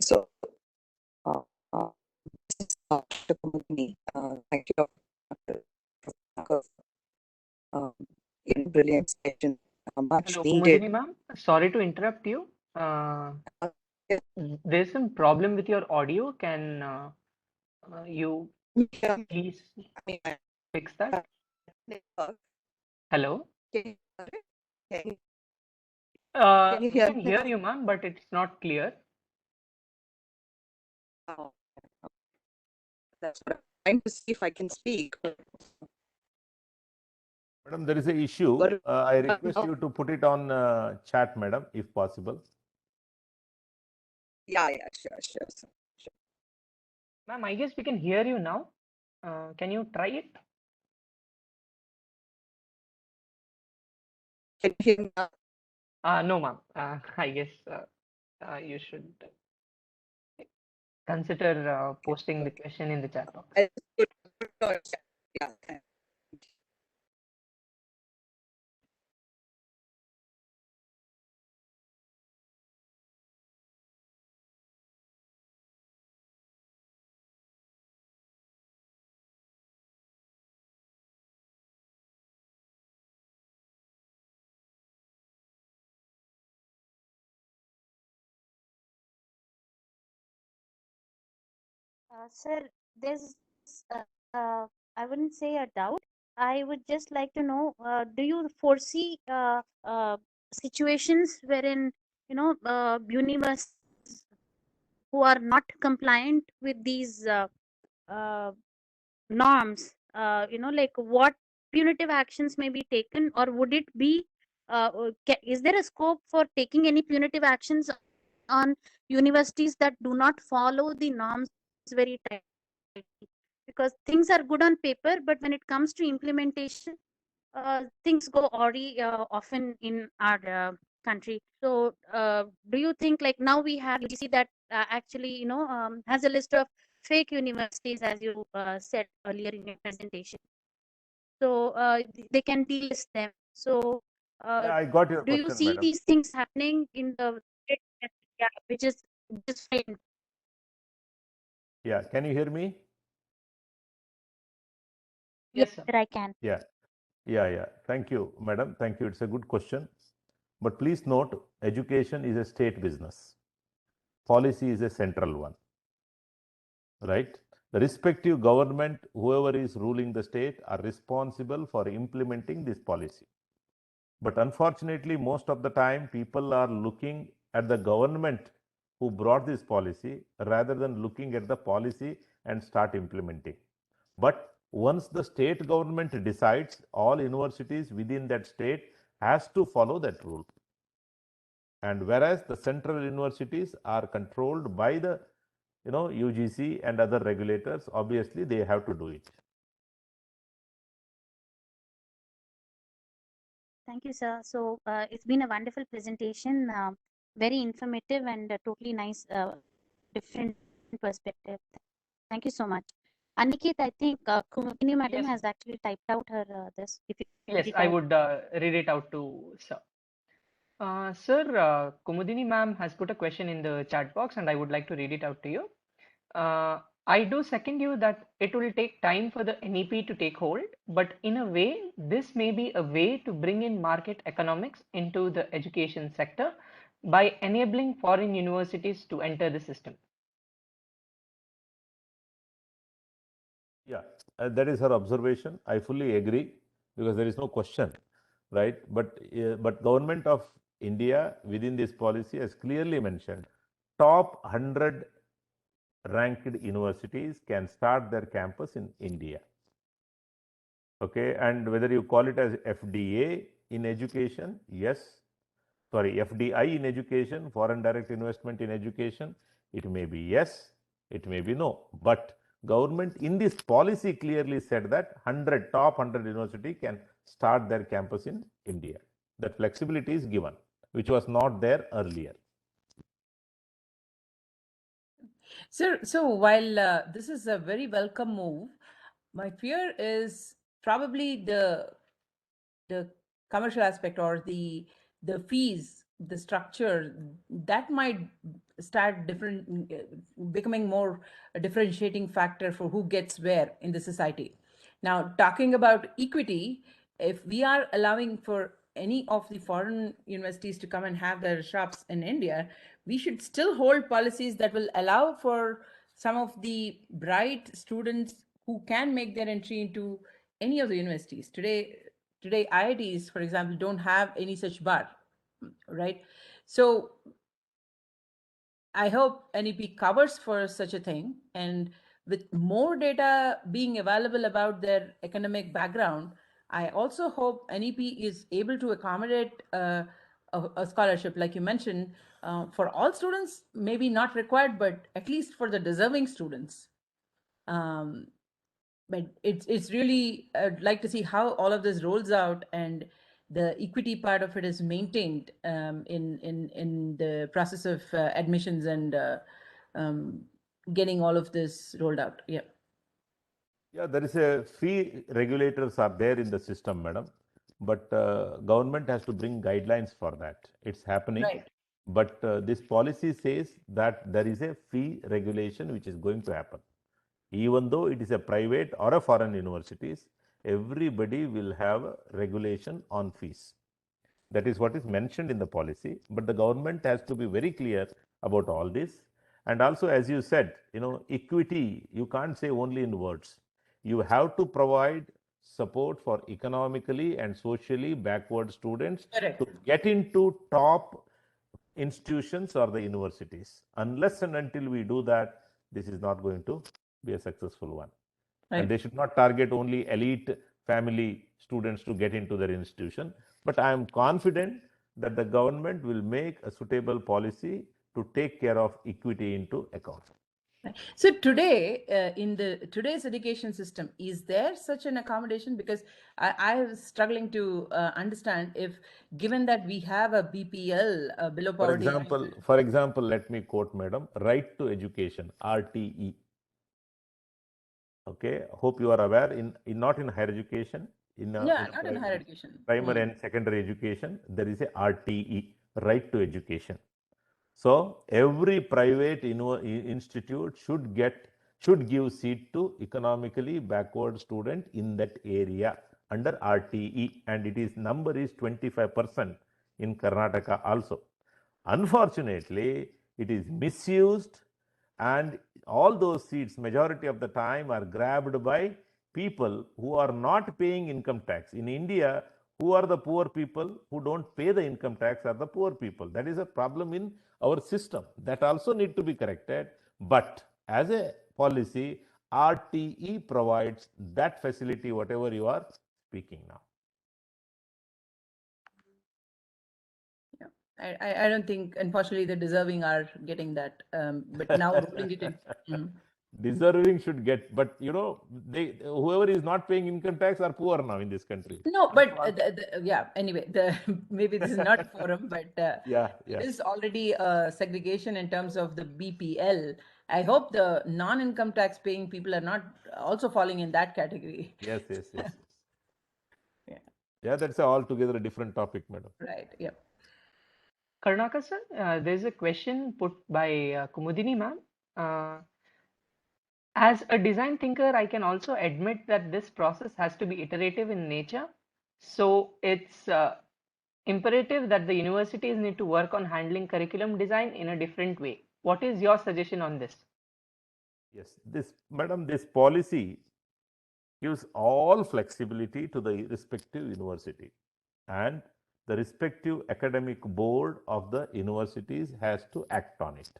So, uh, uh, this is Dr. Kumudini. Thank you, Dr. Brilliant session, much
Hello,
needed.
Kumudini ma'am. Sorry to interrupt you.
Yes.
There's some problem with your audio. Can you
Yeah,
please
I mean,
fix that? Hello?
Can you
We
hear
can
me
hear
now?
you, ma'am, but it's not clear.
Oh, that's what I'm trying to see if I can speak.
madam, there is an issue.
But,
I request
no.
you to put it on chat, madam, if possible.
Yeah, sure.
Ma'am, I guess we can hear you now. Can you try it?
Can you hear me now?
No, ma'am. I guess you should. consider posting the question in the chat box.
Yeah, thank you.
Sir, there's, uh, uh, I wouldn't say a doubt. I would just like to know, do you foresee situations wherein, universities who are not compliant with these uh, norms, like what punitive actions may be taken, or would it be, is there a scope for taking any punitive actions on universities that do not follow the norms very tightly? Because things are good on paper, but when it comes to implementation, things go awry often in our country. So, do you think, like, now we have UGC that actually, has a list of fake universities, as you said earlier in your presentation? So they can delist them. So,
Yeah, I got your
do you
question,
see
madam.
these things happening in the state? Yeah, which is fine.
Yeah, can you hear me?
Yes, sir.
I can.
Yeah. Thank you, madam. Thank you. It's a good question. But please note, education is a state business. Policy is a central one, right? The respective government, whoever is ruling the state, are responsible for implementing this policy. But unfortunately, most of the time, people are looking at the government who brought this policy rather than looking at the policy and start implementing. But once the state government decides, all universities within that state has to follow that rule. And whereas the central universities are controlled by the UGC and other regulators, obviously they have to do it.
Thank you, sir. So it's been a wonderful presentation, very informative and totally nice, different perspective. Thank you so much. Aniket, I think Kumini madam
Yes,
has actually typed out her this. If you
yes,
read it
I
out.
would read it out to sir. Sir, Kumudini ma'am has put a question in the chat box, and I would like to read it out to you. I do second you that it will take time for the NEP to take hold, but in a way, this may be a way to bring in market economics into the education sector by enabling foreign universities to enter the system.
Yeah, that is her observation. I fully agree because there is no question, right? But government of India within this policy has clearly mentioned top 100 ranked universities can start their campus in India. Okay, and whether you call it as FDA in education, yes, sorry, FDI in education, foreign direct investment in education, it may be yes, it may be no. But government in this policy clearly said that top 100 university can start their campus in India. That flexibility is given, which was not there earlier.
Sir, so while this is a very welcome move, my fear is probably the commercial aspect or the fees, the structure that might start becoming more a differentiating factor for who gets where in the society. Now, talking about equity, if we are allowing for any of the foreign universities to come and have their shops in India, we should still hold policies that will allow for some of the bright students who can make their entry into any of the universities. Today, IITs, for example, don't have any such bar, right? So I hope NEP covers for such a thing, and with more data being available about their academic background, I also hope NEP is able to accommodate a scholarship, like you mentioned, for all students, maybe not required, but at least for the deserving students. But it's really, I'd like to see how all of this rolls out and the equity part of it is maintained in the process of admissions and getting all of this rolled out? Yeah.
Yeah, there is a fee regulators are there in the system, madam, but government has to bring guidelines for that. It's happening.
Right.
But this policy says that there is a fee regulation which is going to happen. Even though it is a private or a foreign universities, everybody will have a regulation on fees. That is what is mentioned in the policy, but the government has to be very clear about all this. And also, as you said, equity, you can't say only in words. You have to provide support for economically and socially backward students
Correct.
to get into top institutions or the universities. Unless and until we do that, this is not going to be a successful one.
Right.
And they should not target only elite family students to get into their institution. But I am confident that the government will make a suitable policy to take care of equity into account.
So today, in the today's education system, is there such an accommodation? Because I was struggling to understand if, given that we have a BPL below poverty.
For example, let me quote, madam, right to education, RTE. Okay, hope you are aware. In not in higher education,
not in higher education,
primary and secondary education, there is a RTE, right to education. So every private institute should give seat to economically backward student in that area under RTE, and it is number is 25% in Karnataka also. Unfortunately, it is misused, and all those seats majority of the time are grabbed by people who are not paying income tax. In India, who are the poor people? Who don't pay the income tax are the poor people. That is a problem in our system. That also need to be corrected. But as a policy, RTE provides that facility, whatever you are speaking now.
I don't think, unfortunately, the deserving are getting that. But now ruling it in.
Deserving should get, but whoever is not paying income tax are poor now in this country.
No, but yeah. Anyway, maybe this is not a forum, but
yeah.
It is already a segregation in terms of the BPL. I hope the non-income tax paying people are not also falling in that category.
Yes. Yeah, that's altogether a different topic, madam.
Right. Yeah.
Karunakar sir, there's a question put by Kumudini ma'am. As a design thinker, I can also admit that this process has to be iterative in nature. So it's imperative that the universities need to work on handling curriculum design in a different way. What is your suggestion on this?
Yes, this policy gives all flexibility to the respective university, and the respective academic board of the universities has to act on it.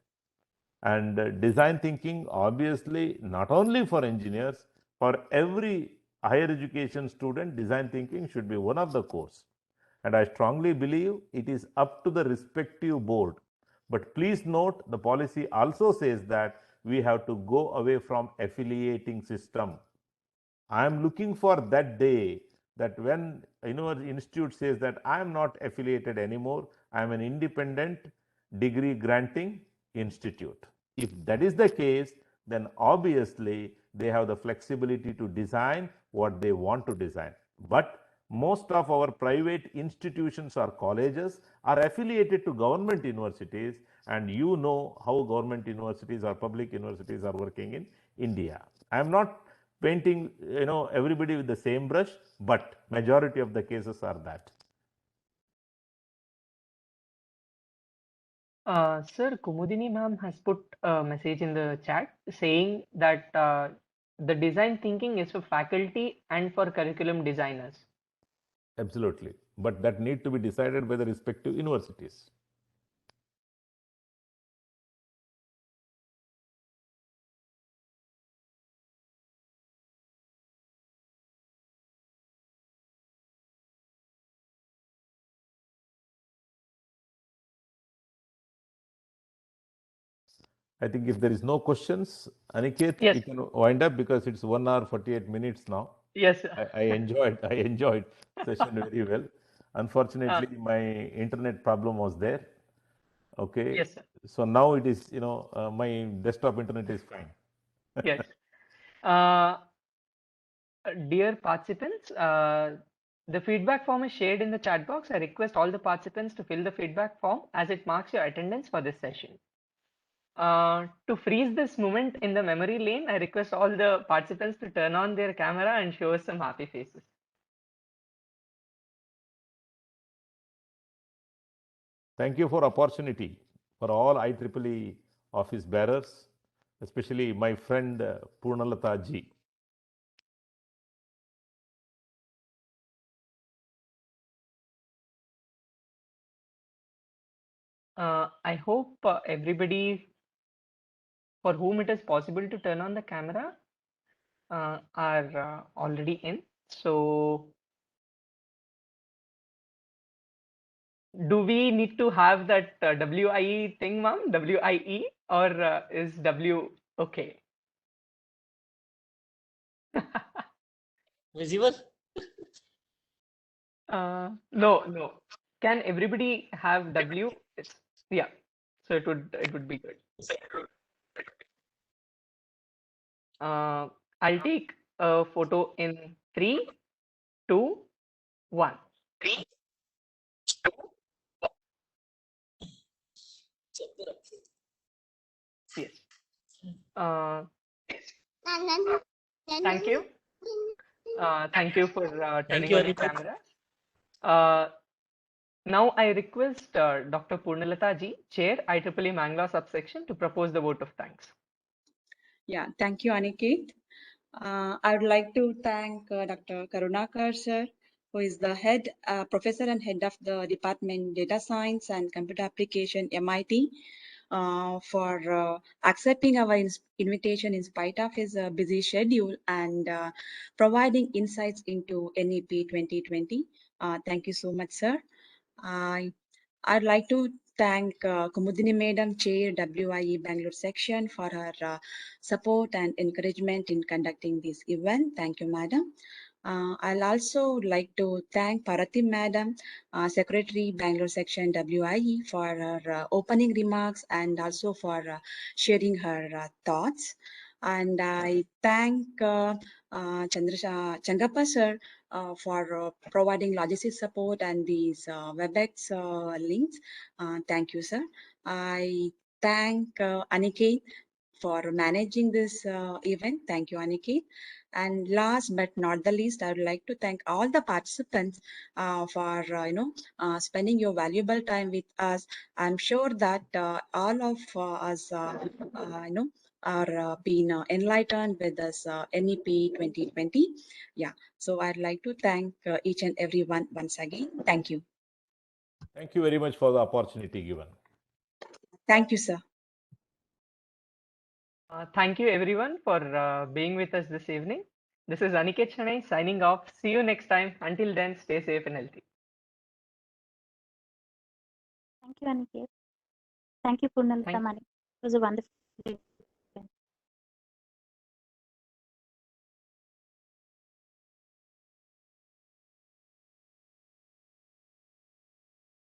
And design thinking, obviously, not only for engineers, for every higher education student, design thinking should be one of the course. And I strongly believe it is up to the respective board. But please note, the policy also says that we have to go away from affiliating system. I am looking for that day that when institute says that I am not affiliated anymore, I am an independent degree granting institute. If that is the case, then obviously they have the flexibility to design what they want to design. But most of our private institutions or colleges are affiliated to government universities, and you know how government universities or public universities are working in India. I am not painting everybody with the same brush, but majority of the cases are that.
Sir, Kumudini ma'am has put a message in the chat saying that the design thinking is for faculty and for curriculum designers.
Absolutely, but that need to be decided by the respective universities. I think if there is no questions, Aniket,
yes,
we can wind up because it's 1 hour 48 minutes now.
Yes,
I enjoyed session very well. Unfortunately, my internet problem was there. Okay.
Yes, sir.
So now it is, my desktop internet is fine.
Yes. Uh, Dear participants, the feedback form is shared in the chat box. I request all the participants to fill the feedback form as it marks your attendance for this session. To freeze this moment in the memory lane, I request all the participants to turn on their camera and show us some happy faces.
Thank you for opportunity for all IEEE office bearers, especially my friend Purnalata ji.
I hope everybody for whom it is possible to turn on the camera are already in. So do we need to have that WIE thing, ma'am? WIE or is W okay?
Visible?
No. Can everybody have W? Yeah. So it would be good. I'll take a photo in 3, 2, 1. Yes. Thank you. Thank you for turning
you,
on your
Anita.
cameras. Now I request Dr. Purnalata ji, Chair, IEEE Bangalore Subsection, to propose the vote of thanks.
Yeah, thank you, Aniket. I would like to thank Dr. Karunakar, sir, who is the head professor and head of the Department Data Science and Computer Application, MIT, for accepting our invitation in spite of his busy schedule and providing insights into NEP 2020. Thank you so much, sir. I'd like to thank Kumudini Madam, Chair, WIE Bangalore section, for her support and encouragement in conducting this event. Thank you, Madam. I'll also like to thank Parati Madam, Secretary, Bangalore section WIE, for her opening remarks and also for sharing her thoughts. And I thank Changappa sir for providing logistics support and these WebEx links. Thank you, sir. I thank Aniket for managing this event. Thank you, Aniket. And last but not the least, I would like to thank all the participants for spending your valuable time with us. I'm sure that all of us are being enlightened with this NEP 2020. Yeah, so I'd like to thank each and everyone once again. Thank you.
Thank you very much for the opportunity given.
Thank you, sir.
Thank you everyone for being with us this evening. This is Aniket Chanai signing off. See you next time. Until then, stay safe and healthy.
Thank you, Aniket. Thank you, Purnalata Mani. It was a wonderful day.